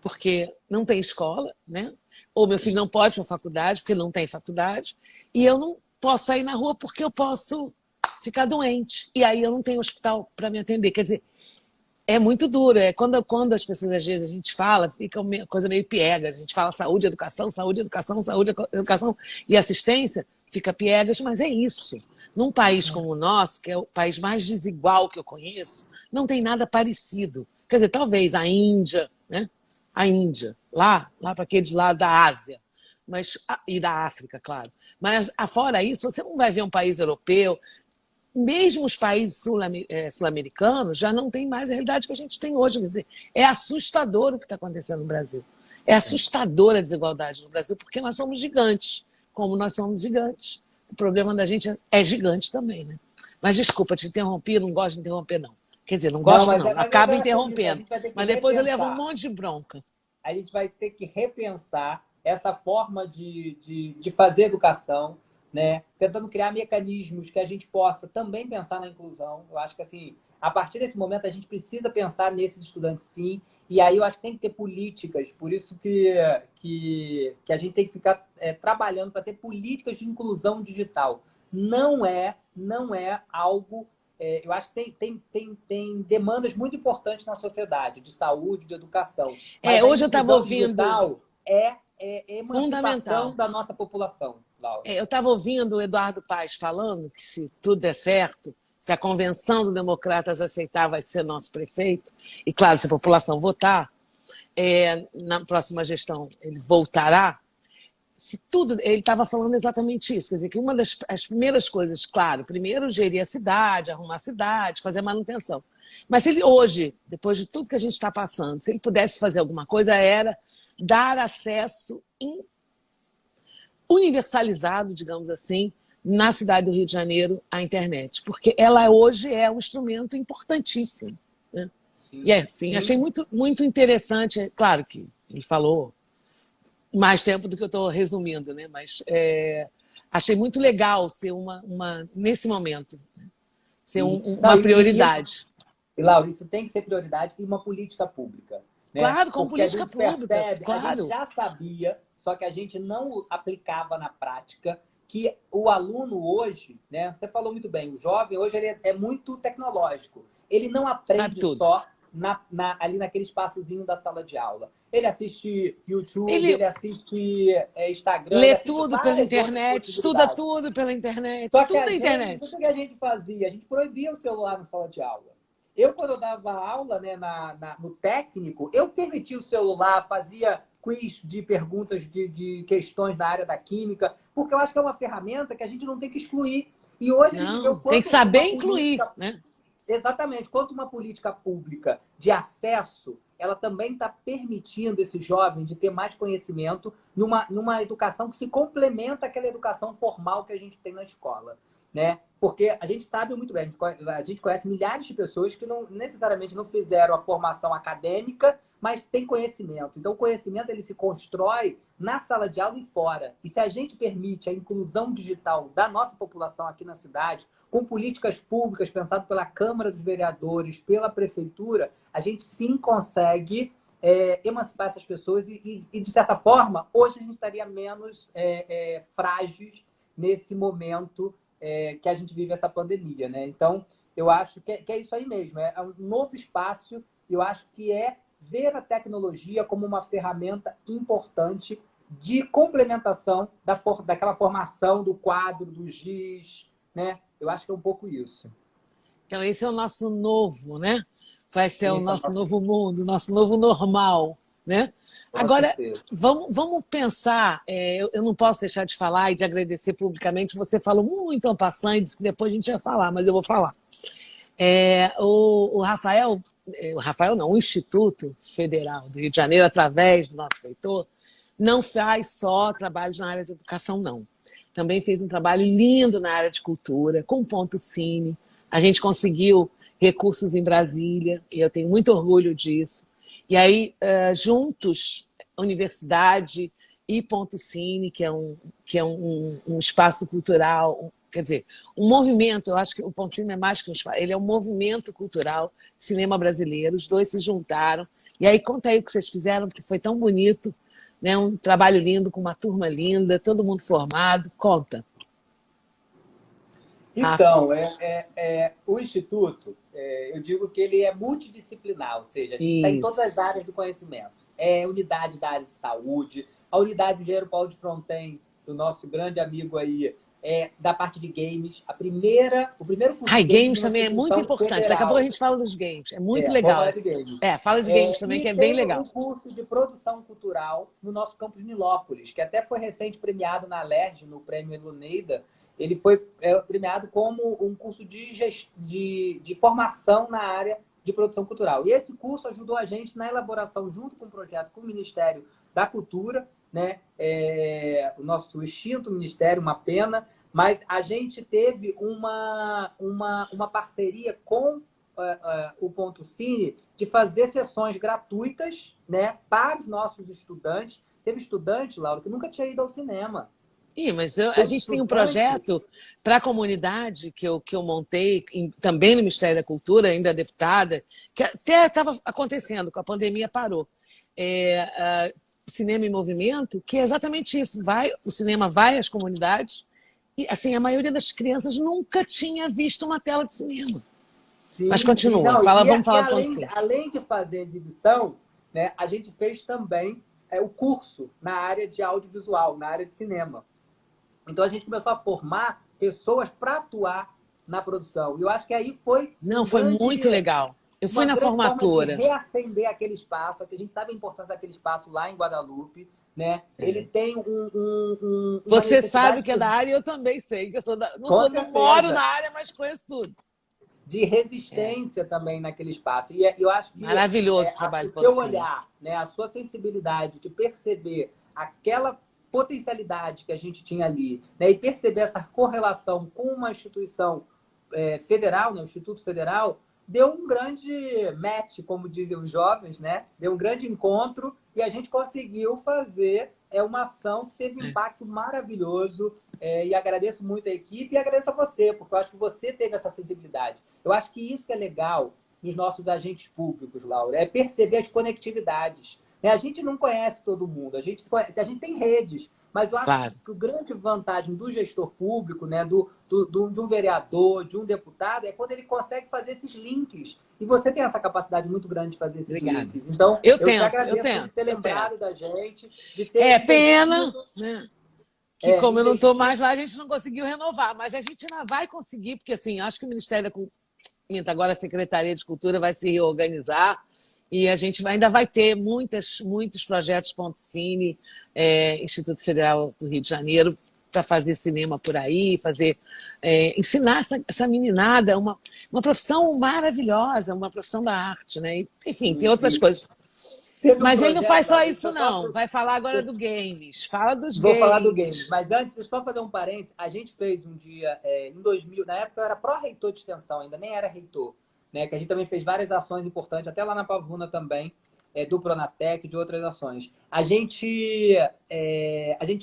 porque não tem escola, né? Ou meu filho não pode ir para a faculdade, porque não tem faculdade, e eu não posso sair na rua porque eu posso ficar doente, e aí eu não tenho hospital para me atender. Quer dizer, É muito duro. Quando as pessoas, às vezes, a gente fala, fica uma coisa meio piegas. A gente fala saúde, educação e assistência, fica piegas, mas é isso. Num país como o nosso, que é o país mais desigual que eu conheço, não tem nada parecido. Quer dizer, talvez a Índia, né? A Índia, lá para aqueles lados da Ásia, e da África, claro. Mas, fora isso, você não vai ver um país europeu. Mesmo os países sul-americanos já não têm mais a realidade que a gente tem hoje. Quer dizer, é assustador o que está acontecendo no Brasil. É assustadora a desigualdade no Brasil, porque nós somos gigantes. Como nós somos gigantes. O problema da gente é gigante também, né? Mas desculpa, te interrompi, não gosto de interromper, não. Quer dizer, não gosto, não. Acabo interrompendo. Mas depois eu levo um monte de bronca. A gente vai ter que repensar essa forma de fazer educação, né? Tentando criar mecanismos que a gente possa também pensar na inclusão. Eu acho que, assim, a partir desse momento, a gente precisa pensar nesses estudantes, sim. E aí eu acho que tem que ter políticas. Por isso que a gente tem que ficar trabalhando para ter políticas de inclusão digital. Não é algo... eu acho que tem demandas muito importantes na sociedade, de saúde, de educação. Mas hoje eu estava ouvindo... digital é emancipação da nossa população, Laura. Eu estava ouvindo o Eduardo Paes falando que, se tudo der certo, se a Convenção dos Democratas aceitar, vai ser nosso prefeito, e, claro, se a população votar, na próxima gestão ele voltará. Ele estava falando exatamente isso, quer dizer, que uma das primeiras coisas, claro, primeiro gerir a cidade, arrumar a cidade, fazer a manutenção. Mas se ele hoje, depois de tudo que a gente está passando, se ele pudesse fazer alguma coisa, era dar acesso universalizado, digamos assim, na cidade do Rio de Janeiro à internet, porque ela hoje é um instrumento importantíssimo, né? E assim, achei muito, muito interessante, claro que ele falou mais tempo do que eu estou resumindo, né? Mas achei muito legal ser nesse momento, ser uma prioridade. E, Laura, isso tem que ser prioridade e uma política pública. Né? Claro, com política pública, claro. A gente já sabia, só que a gente não aplicava na prática, que o aluno hoje, né? Você falou muito bem, o jovem hoje ele é muito tecnológico. Ele não aprende só ali naquele espaçozinho da sala de aula. Ele assiste YouTube, ele assiste Instagram. Lê tudo pela internet, estuda tudo pela internet, tudo na internet. O que a gente fazia? A gente proibia o celular na sala de aula. Quando eu dava aula, né, no técnico, eu permitia o celular, fazia quiz de perguntas de questões da área da química, porque eu acho que é uma ferramenta que a gente não tem que excluir. E hoje tem que saber incluir, né? Exatamente. Quanto uma política pública de acesso, ela também está permitindo esse jovem de ter mais conhecimento numa educação que se complementa àquela educação formal que a gente tem na escola. Né? Porque a gente sabe muito bem, a gente conhece milhares de pessoas que não necessariamente não fizeram a formação acadêmica, mas têm conhecimento. Então, o conhecimento ele se constrói na sala de aula e fora. E se a gente permite a inclusão digital da nossa população aqui na cidade, com políticas públicas pensadas pela Câmara dos Vereadores, pela Prefeitura, a gente sim consegue emancipar essas pessoas e, de certa forma, hoje a gente estaria menos frágeis nesse momento que a gente vive essa pandemia, né? Então, eu acho que é isso aí mesmo. É um novo espaço. Eu acho que ver a tecnologia como uma ferramenta importante de complementação daquela formação do quadro, do giz, né? Eu acho que é um pouco isso. Então, esse é o nosso novo, né? Vai ser o nosso novo mundo, nosso novo normal, né? Agora, vamos pensar, eu não posso deixar de falar e de agradecer publicamente, você falou muito en passant e disse que depois a gente ia falar, mas eu vou falar. O Instituto Federal do Rio de Janeiro, através do nosso reitor, não faz só trabalhos na área de educação, não. Também fez um trabalho lindo na área de cultura, com Ponto Cine. A gente conseguiu recursos em Brasília, e eu tenho muito orgulho disso. E aí, juntos, universidade e Ponto Cine, que é um espaço cultural, quer dizer, um movimento, eu acho que o Ponto Cine é mais que um espaço, ele é um movimento cultural, cinema brasileiro, os dois se juntaram. E aí, conta aí o que vocês fizeram, porque foi tão bonito, né? Um trabalho lindo, com uma turma linda, todo mundo formado. Conta. Ah, Então, o Instituto, eu digo que ele é multidisciplinar, ou seja, a gente está em todas as isso. áreas do conhecimento. É unidade da área de saúde, a unidade do Engenheiro Paulo de Fronten, do nosso grande amigo aí, da parte de games. O primeiro curso de Ai, games games numa também é muito instituição importante. Daqui a pouco a federal. gente fala dos games. É muito Vamos legal. falar de games. Fala de games também, E que é bem tem legal. o curso de produção cultural no nosso campus Nilópolis, que até foi recente premiado na Alerj, no Prêmio Eluneida. Ele foi premiado como um curso de formação na área de produção cultural. E esse curso ajudou a gente na elaboração, junto com o projeto com o Ministério da Cultura, né? O nosso extinto ministério, uma pena, mas a gente teve uma parceria com o Ponto Cine de fazer sessões gratuitas, né, para os nossos estudantes. Teve estudante, Laura, que nunca tinha ido ao cinema. Ih, mas a Teve gente tem um estudante. projeto para a comunidade que eu montei, também no Ministério da Cultura, ainda deputada, que até estava acontecendo, com a pandemia parou. Cinema em Movimento, que é exatamente isso. O cinema vai às comunidades e assim, a maioria das crianças nunca tinha visto uma tela de cinema. Mas Sim, sim. continua, Não, vamos falar do ponto sim. além de fazer exibição, né, a gente fez também o curso na área de audiovisual, na área de cinema. Então a gente começou a formar pessoas para atuar na produção. E eu acho que aí foi Não, foi muito legal. Eu fui uma na grande forma de formatura. reacender aquele espaço, que a gente sabe a importância daquele espaço lá em Guadalupe, né? Ele tem uma Você sabe necessidade que é da área e eu também sei, que eu não moro certeza, na área, mas conheço tudo. de resistência também naquele espaço. E eu acho que Maravilhoso o trabalho o do Ponto seu Cine. olhar, né, a sua sensibilidade de perceber aquela potencialidade que a gente tinha ali, né, e perceber essa correlação com uma instituição federal, né, o Instituto Federal, deu um grande match, como dizem os jovens, né? Deu um grande encontro e a gente conseguiu fazer uma ação que teve um impacto maravilhoso. E agradeço muito a equipe e agradeço a você, porque eu acho que você teve essa sensibilidade. Eu acho que isso que é legal nos nossos agentes públicos, Laura, é perceber as conectividades. Né? A gente não conhece todo mundo, a gente tem redes, mas eu acho Claro. que a grande vantagem do gestor público, né, de um vereador, de um deputado, é quando ele consegue fazer esses links. E você tem essa capacidade muito grande de fazer esses Obrigada. links. Então, Eu te tento. agradeço por ter Eu tento. lembrado da gente, de ter Pena, investido, né? Que como eu não estou investido. mais lá, a gente não conseguiu renovar. Mas a gente ainda vai conseguir, porque assim, acho que o Ministério da Cultura, agora a Secretaria de Cultura vai se reorganizar e a gente ainda vai ter muitos projetos Ponto Cine, Instituto Federal do Rio de Janeiro, para fazer cinema por aí, ensinar essa meninada, uma profissão maravilhosa, uma profissão da arte, né? E, enfim, tem outras coisas. Teve um Mas ele não projeto, faz só Laura, isso, não. Vai falar agora do games. Fala dos vou falar do game. games. Mas antes, só fazer um parênteses, a gente fez um dia, em 2000, na época eu era pró-reitor de extensão, ainda nem era reitor, né? Que a gente também fez várias ações importantes, até lá na Pavuna também, do Pronatec, de outras ações. A gente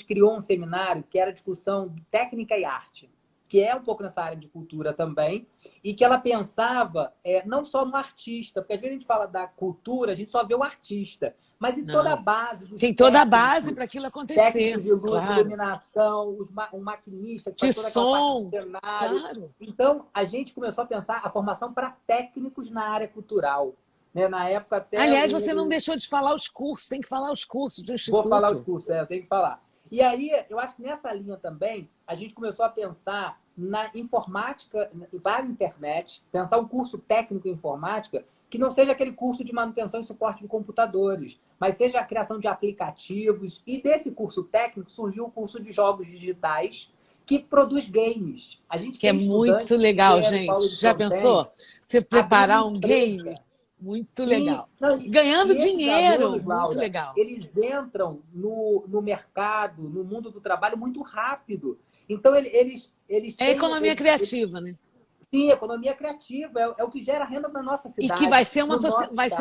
criou um seminário que era discussão de técnica e arte, que é um pouco nessa área de cultura também, e que ela pensava não só no artista, porque às vezes a gente fala da cultura, a gente só vê o artista, mas em toda a base dos tem toda a base para aquilo acontecer. técnicos de luz, claro. iluminação, o maquinista que de faz toda aquela som, parte do cenário. claro. Então, a gente começou a pensar a formação para técnicos na área cultural. Né? Na época até... Aliás, você não deixou de falar os cursos, tem que falar os cursos do Instituto. Vou falar os cursos, eu tenho que falar. E aí, eu acho que nessa linha também, a gente começou a pensar na informática para a internet, pensar um curso técnico em informática que não seja aquele curso de manutenção e suporte de computadores, mas seja a criação de aplicativos. E desse curso técnico surgiu o curso de jogos digitais, que produz games. A gente que é muito legal, gente. Já pensou? Você preparar um game? Muito legal. Ganhando dinheiro, alunos, Laura, muito legal. Eles entram no mercado, no mundo do trabalho muito rápido. Então, eles é economia criativa, né? Sim, economia criativa é o que gera renda na nossa cidade. E que vai ser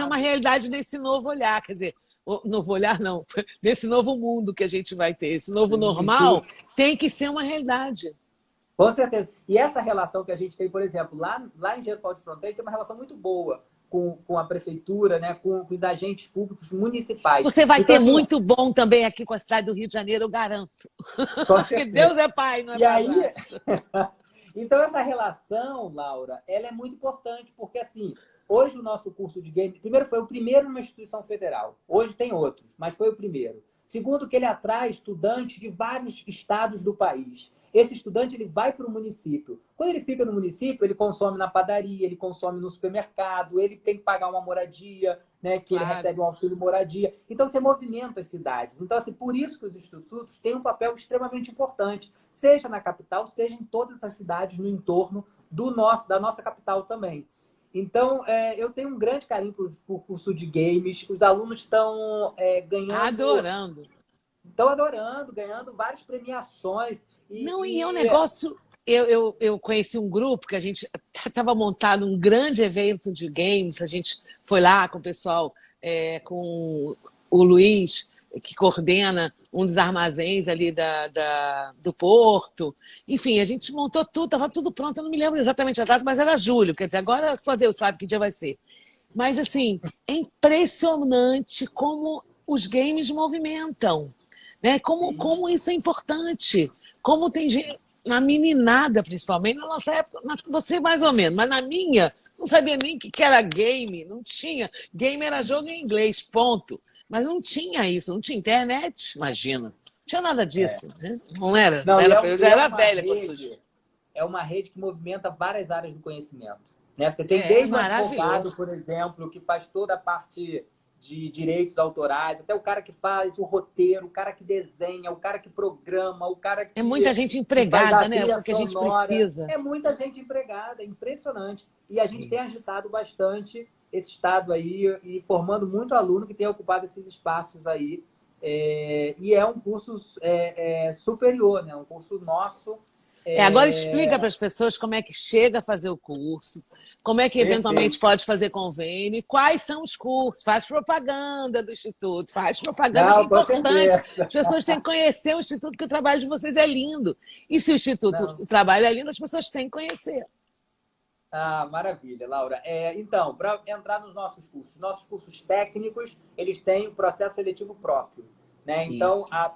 uma realidade nesse novo olhar, quer dizer, novo olhar não, nesse novo mundo que a gente vai ter, esse novo normal tem que ser uma realidade. Com certeza. E essa relação que a gente tem, por exemplo, lá em Engenheiro Paulo de Fronten, tem uma relação muito boa com a prefeitura, né, com os agentes públicos municipais. Você vai ter muito bom também aqui com a cidade do Rio de Janeiro, eu garanto. Porque Deus é pai, não é e aí, Então, essa relação, Laura, ela é muito importante, porque assim, hoje o nosso curso de game, primeiro foi o primeiro numa instituição federal, hoje tem outros, mas foi o primeiro. Segundo, que ele atrai estudantes de vários estados do país. Esse estudante ele vai para o município. Quando ele fica no município, ele consome na padaria, ele consome no supermercado, ele tem que pagar uma moradia, né, que ele recebe um auxílio moradia. Então, você movimenta as cidades. Então, assim, por isso que os institutos têm um papel extremamente importante, seja na capital, seja em todas as cidades no entorno da nossa capital também. Então, eu tenho um grande carinho por curso de games. Os alunos estão ganhando... Adorando. Estão adorando, ganhando várias premiações. Não, e é um negócio... Eu conheci um grupo que a gente estava montado um grande evento de games. A gente foi lá com o pessoal, com o Luiz, que coordena um dos armazéns ali do Porto. Enfim, a gente montou tudo, estava tudo pronto. Eu não me lembro exatamente a data, mas era julho. Quer dizer, agora só Deus sabe que dia vai ser. Mas, assim, é impressionante como os games movimentam, né? Como isso é importante. Como tem gente... Na meninada, principalmente, na nossa época, você mais ou menos, mas na minha, não sabia nem o que era game, não tinha. Game era jogo em inglês, ponto. Mas não tinha isso, não tinha internet, imagina. Não tinha nada disso, né? Não era? Não, Eu já era velha quando surgiu. É uma rede que movimenta várias áreas do conhecimento. Né? Você tem desde o advogado, por exemplo, que faz toda a parte de direitos autorais, até o cara que faz o roteiro, o cara que desenha, o cara que programa, o cara que... É muita gente empregada, né? É o que a gente precisa. É muita gente empregada, é impressionante. E a gente tem agitado bastante esse estado aí e formando muito aluno que tem ocupado esses espaços aí. E é um curso superior, né? Um curso nosso. Agora explica para as pessoas como é que chega a fazer o curso, como é que eventualmente pode fazer convênio, e quais são os cursos, faz propaganda do Instituto, faz propaganda, que é importante. As pessoas têm que conhecer o Instituto, porque o trabalho de vocês é lindo. E se o Instituto, o trabalho é lindo, as pessoas têm que conhecer. Ah, maravilha, Laura. Então, para entrar nos nossos cursos técnicos, eles têm o processo seletivo próprio. Né? Então,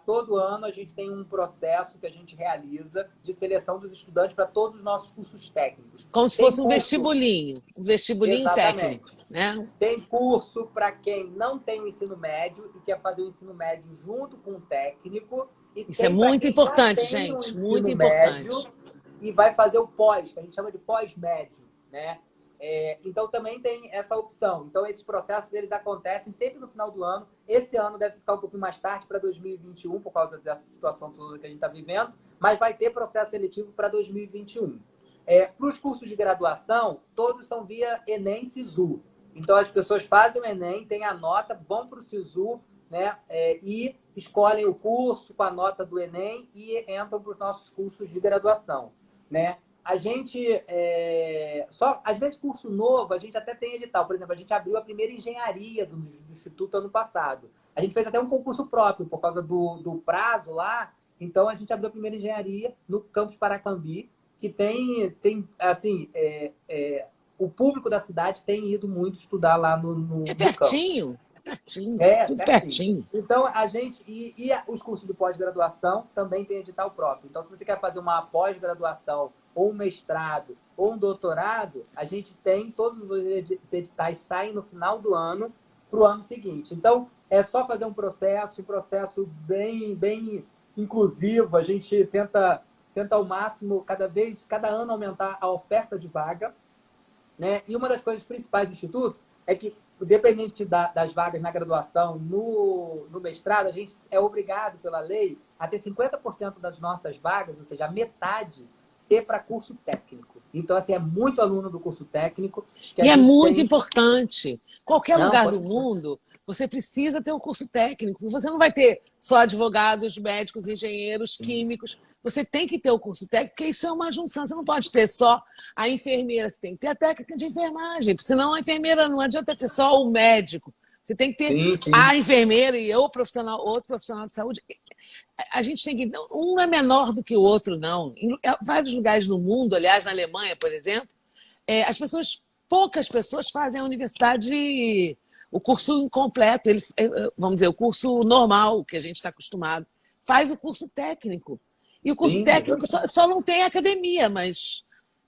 todo ano a gente tem um processo que a gente realiza de seleção dos estudantes para todos os nossos cursos técnicos. Como se fosse um vestibulinho técnico. Né? Tem curso para quem não tem o ensino médio e quer fazer o ensino médio junto com o técnico. Isso é muito importante, gente, muito importante. E vai fazer o pós, que a gente chama de pós-médio, né? Então, também tem essa opção. Então, esses processos eles acontecem sempre no final do ano. Esse ano deve ficar um pouquinho mais tarde, para 2021, por causa dessa situação toda que a gente está vivendo, mas vai ter processo seletivo para 2021. Para os cursos de graduação, todos são via Enem e Sisu. Então, as pessoas fazem o Enem, têm a nota, vão para o Sisu, né, e escolhem o curso com a nota do Enem e entram para os nossos cursos de graduação, né? A gente, às vezes, curso novo, a gente até tem edital. Por exemplo, a gente abriu a primeira engenharia do Instituto ano passado. A gente fez até um concurso próprio, por causa do prazo lá. Então, a gente abriu a primeira engenharia no campus Paracambi, que tem assim, o público da cidade tem ido muito estudar lá no pertinho. campus. Pertinho, tudo pertinho. Então, a gente... E os cursos de pós-graduação também tem edital próprio. Então, se você quer fazer uma pós-graduação, ou um mestrado, ou um doutorado, a gente tem... Todos os editais saem no final do ano para o ano seguinte. Então, é só fazer um processo bem inclusivo. A gente tenta ao máximo, cada ano, aumentar a oferta de vaga, né? E uma das coisas principais do Instituto é que, independente das vagas na graduação, no mestrado, a gente é obrigado pela lei a ter 50% das nossas vagas, ou seja, a metade, ser para curso técnico. Então, assim, é muito aluno do curso técnico. E é muito importante. Qualquer lugar do mundo, você precisa ter um curso técnico. Você não vai ter só advogados, médicos, engenheiros, químicos. Você tem que ter o curso técnico, porque isso é uma junção. Você não pode ter só a enfermeira, você tem que ter a técnica de enfermagem. Senão a enfermeira não adianta ter só o médico. Você tem que ter a enfermeira e outro profissional de saúde. A gente tem que... Um não é menor do que o outro, não. Em vários lugares do mundo, aliás, na Alemanha, por exemplo, poucas pessoas fazem a universidade, o curso incompleto, vamos dizer, o curso normal, que a gente está acostumado. Faz o curso técnico. E o curso técnico só não tem academia, mas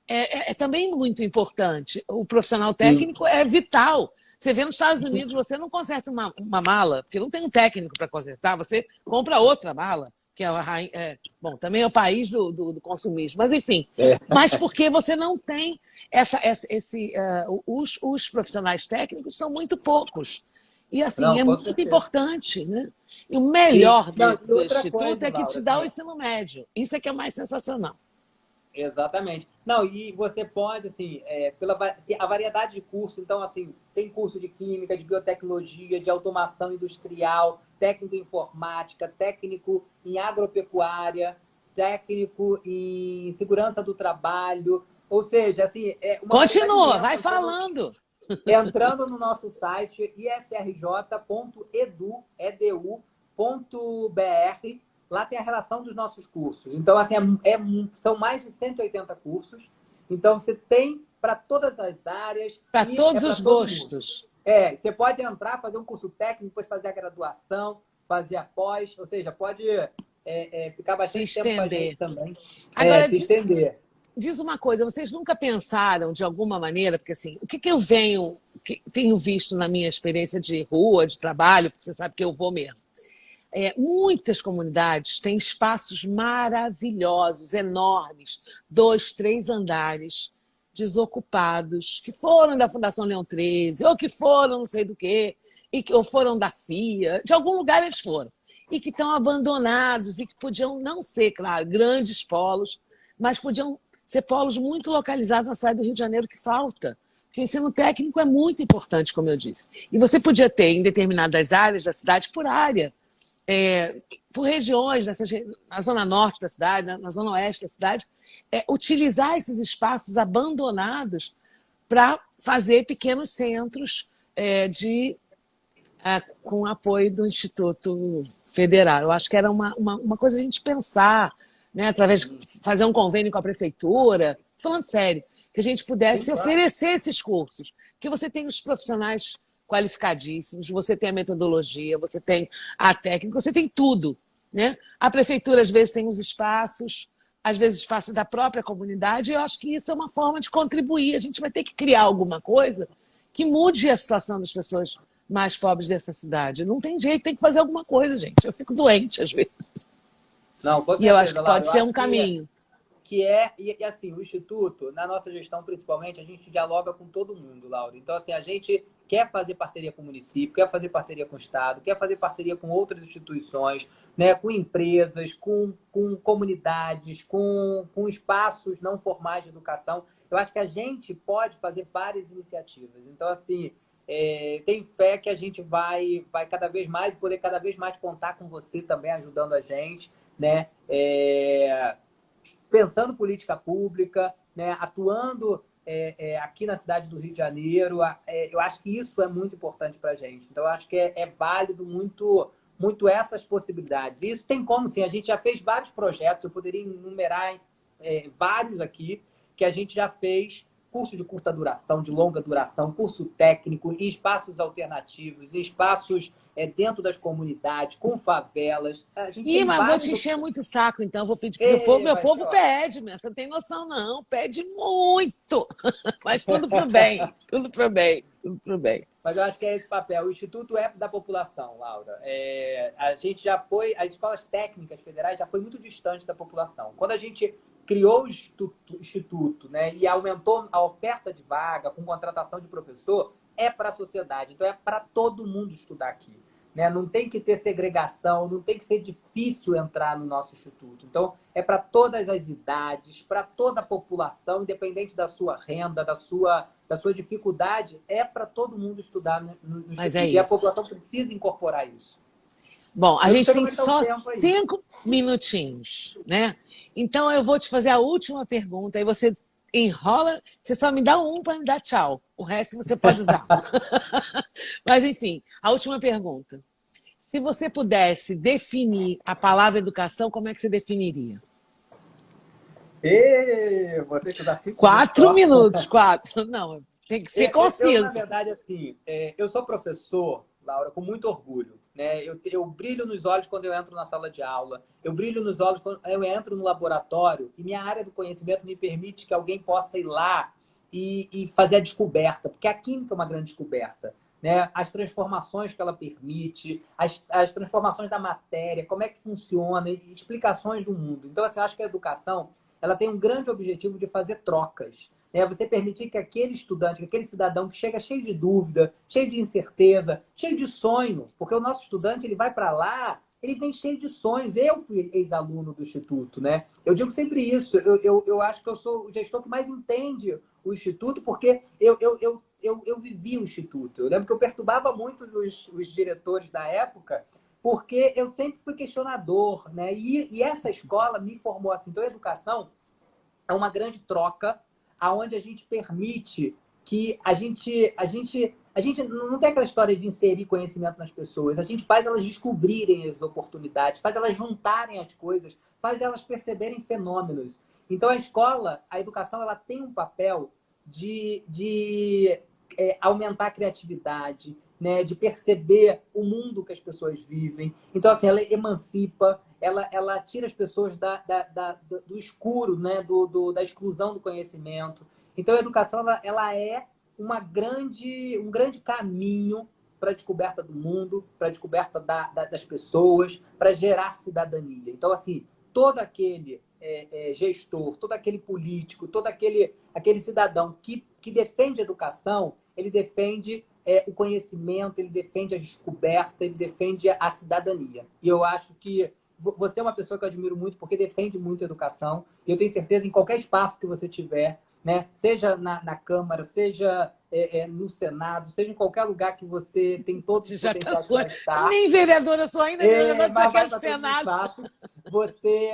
é também muito importante. O profissional técnico é vital. Você vê nos Estados Unidos, você não conserta uma mala, porque não tem um técnico para consertar, você compra outra mala, que bom, também é o país do consumismo, mas enfim. Mas porque você não tem os profissionais técnicos são muito poucos. E assim, Não, é com muito certeza. importante, né? E o melhor Não, e do outra Instituto coisa, é que te Laura, dá o assim, ensino médio. Isso é que é mais sensacional. exatamente. Não, e você pode, assim, a variedade de curso, então, assim, tem curso de química, de biotecnologia, de automação industrial, técnico em informática, técnico em agropecuária, técnico em segurança do trabalho, ou seja, assim, é uma variedade Continua, imensa. vai Então, falando. entrando no nosso site ifrj.edu.br, lá tem a relação dos nossos cursos. Então, assim, são mais de 180 cursos. Então, você tem para todas as áreas Para e é todos para os todo mundo. gostos. Você pode entrar, fazer um curso técnico, depois fazer a graduação, fazer a pós, ou seja, pode ficar Se bastante tempo com a gente estender. também. Agora, Se estender. diz uma coisa, vocês nunca pensaram, de alguma maneira, porque assim, o que eu tenho visto na minha experiência de rua, de trabalho, porque você sabe que eu vou mesmo. Muitas comunidades têm espaços maravilhosos, enormes, 2, 3 andares, desocupados, que foram da Fundação Leão 13, ou que foram não sei do quê, ou foram da FIA, de algum lugar eles foram, e que estão abandonados e que podiam não ser, claro, grandes polos, mas podiam ser polos muito localizados na cidade do Rio de Janeiro, que falta. Porque o ensino técnico é muito importante, como eu disse. E você podia ter, em determinadas áreas da cidade, por área, por regiões, na zona norte da cidade, na zona oeste da cidade, utilizar esses espaços abandonados para fazer pequenos centros com apoio do Instituto Federal. Eu acho que era uma coisa a gente pensar, né, através de fazer um convênio com a prefeitura, falando sério, que a gente pudesse oferecer esses cursos, que você tem os profissionais qualificadíssimos, você tem a metodologia, você tem a técnica, você tem tudo, né? A prefeitura às vezes tem os espaços, às vezes espaço da própria comunidade, e eu acho que isso é uma forma de contribuir. A gente vai ter que criar alguma coisa que mude a situação das pessoas mais pobres dessa cidade. Não tem jeito, tem que fazer alguma coisa, gente. Eu fico doente às vezes. Não, com certeza, E eu acho que Laura, pode ser um caminho. E assim, o Instituto, na nossa gestão principalmente, a gente dialoga com todo mundo, Laura. Então, assim, a gente quer fazer parceria com o município, quer fazer parceria com o Estado, quer fazer parceria com outras instituições, né, com empresas, com comunidades, com espaços não formais de educação. Eu acho que a gente pode fazer várias iniciativas. Então, assim, tenho fé que a gente vai cada vez mais poder cada vez mais contar com você também ajudando a gente, né? Pensando política pública, né? Atuando aqui na cidade do Rio de Janeiro. Eu acho que isso é muito importante para a gente. Então, eu acho que é válido muito essas possibilidades. Isso tem como, sim. A gente já fez vários projetos, eu poderia enumerar vários aqui, que a gente já fez curso de curta duração, de longa duração, curso técnico, em espaços alternativos, em espaços dentro das comunidades, com favelas. Mas vou te encher muito o saco, então. Vou pedir, porque meu povo pede, você não tem noção, não. Pede muito. Mas tudo pro bem, tudo pro bem, tudo pro bem. Mas eu acho que é esse papel. O Instituto é da população, Laura. A gente já foi, as escolas técnicas federais já foi muito distante da população. Quando a gente criou o Instituto, né, e aumentou a oferta de vaga com contratação de professor, é para a sociedade. Então, é para todo mundo estudar aqui. Né? Não tem que ter segregação, não tem que ser difícil entrar no nosso instituto. Então, é para todas as idades, para toda a população, independente da sua renda, da sua dificuldade, é para todo mundo estudar no Mas instituto. E a população precisa incorporar isso. Bom, a gente tem só 5 minutinhos, né? Então, eu vou te fazer a última pergunta, aí você enrola, você só me dá um para me dar tchau. O resto você pode usar. Mas, enfim, a última pergunta. Se você pudesse definir a palavra educação, como é que você definiria? Vou ter que dar 5 4 minutos, 4. Não, tem que ser conciso. Na verdade, assim, eu sou professor, Laura, com muito orgulho. né? Eu brilho nos olhos quando eu entro na sala de aula, eu brilho nos olhos quando eu entro no laboratório e minha área do conhecimento me permite que alguém possa ir lá e fazer a descoberta, porque a química é uma grande descoberta, né? As transformações que ela permite, as transformações da matéria, como é que funciona, e explicações do mundo. Então, assim, eu acho que a educação ela tem um grande objetivo de fazer trocas. Né? Você permitir que aquele estudante, que aquele cidadão que chega cheio de dúvida, cheio de incerteza, cheio de sonho, porque o nosso estudante ele vai para lá, ele vem cheio de sonhos. Eu fui ex-aluno do Instituto, né? Eu digo sempre isso. Eu acho que eu sou o gestor que mais entende o Instituto, porque eu vivi o Instituto. Eu lembro que eu perturbava muito os diretores da época, porque eu sempre fui questionador, né? E essa escola me formou assim. Então, a educação é uma grande troca, aonde a gente permite que a gente não tem aquela história de inserir conhecimento nas pessoas. A gente faz elas descobrirem as oportunidades, faz elas juntarem as coisas, faz elas perceberem fenômenos. Então, a escola, a educação, ela tem um papel de aumentar a criatividade, né, de perceber o mundo que as pessoas vivem. Então, assim, ela emancipa, ela tira as pessoas do escuro, né, da exclusão do conhecimento. Então, a educação ela é um grande caminho para a descoberta do mundo, para a descoberta das pessoas, para gerar cidadania. Então, assim, todo aquele gestor, todo aquele político, todo aquele cidadão que defende a educação, ele defende o conhecimento, ele defende a descoberta, ele defende a cidadania. E eu acho que você é uma pessoa que eu admiro muito porque defende muito a educação. E eu tenho certeza, em qualquer espaço que você tiver, né? Seja na Câmara, seja no Senado, seja em qualquer lugar que você tem todos os potenciais para estar. Nem vereadora sou ainda, nem vereadora mas vai do para Senado. Espaço,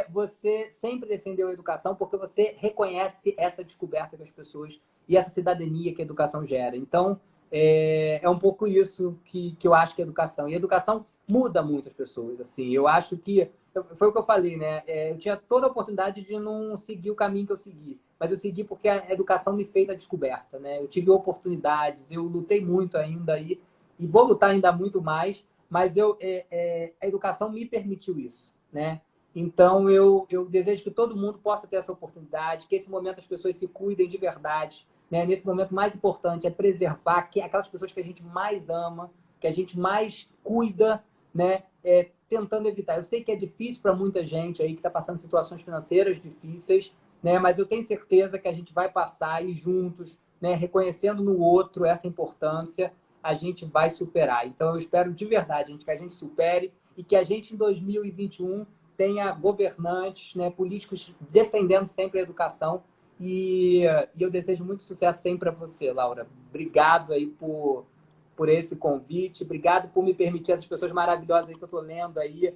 você sempre defendeu a educação porque você reconhece essa descoberta que as pessoas e essa cidadania que a educação gera. Então, é um pouco isso que eu acho que é educação. E a educação muda muito as pessoas. Assim, eu acho que foi o que eu falei, né? Eu tinha toda a oportunidade de não seguir o caminho que eu segui, mas eu segui porque a educação me fez a descoberta, né? Eu tive oportunidades, eu lutei muito ainda aí e vou lutar ainda muito mais, mas a educação me permitiu isso, né? Então eu desejo que todo mundo possa ter essa oportunidade, que esse momento as pessoas se cuidem de verdade, né? Nesse momento mais importante é preservar aquelas pessoas que a gente mais ama, que a gente mais cuida, né? Tentando evitar. Eu sei que é difícil para muita gente aí que está passando situações financeiras difíceis, né? Mas eu tenho certeza que a gente vai passar e juntos, né? Reconhecendo no outro essa importância, a gente vai superar. Então eu espero de verdade, que a gente supere e que a gente em 2021 tenha governantes, né? Políticos defendendo sempre a educação. E eu desejo muito sucesso sempre para você, Laura. Obrigado aí por esse convite. Obrigado por me permitir essas pessoas maravilhosas aí que eu estou lendo aí,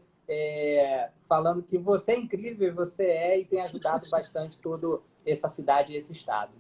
falando que você é incrível, você e tem ajudado bastante toda essa cidade e esse estado.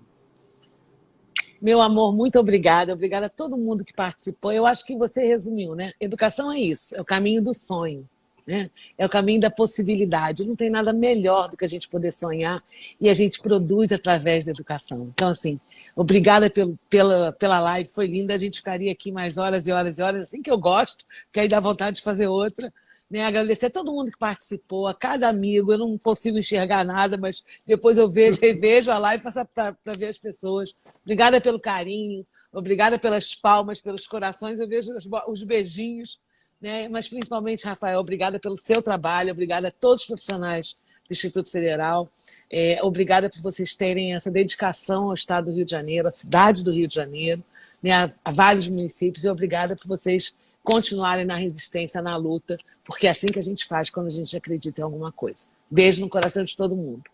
Meu amor, muito obrigada. Obrigada a todo mundo que participou. Eu acho que você resumiu, né? Educação é isso, é o caminho do sonho. Né? É o caminho da possibilidade. Não tem nada melhor do que a gente poder sonhar e a gente produz através da educação. Então, assim, obrigada pela live, foi linda. A gente ficaria aqui mais horas e horas e horas, assim que eu gosto, porque aí dá vontade de fazer outra. Né? Agradecer a todo mundo que participou, a cada amigo. Eu não consigo enxergar nada, mas depois eu revejo a live para ver as pessoas. Obrigada pelo carinho, obrigada pelas palmas, pelos corações. Eu vejo os beijinhos. Né? Mas principalmente, Rafael, obrigada pelo seu trabalho, obrigada a todos os profissionais do Instituto Federal, obrigada por vocês terem essa dedicação ao Estado do Rio de Janeiro, à cidade do Rio de Janeiro, né? A vários municípios, e obrigada por vocês continuarem na resistência, na luta, porque é assim que a gente faz quando a gente acredita em alguma coisa. Beijo no coração de todo mundo.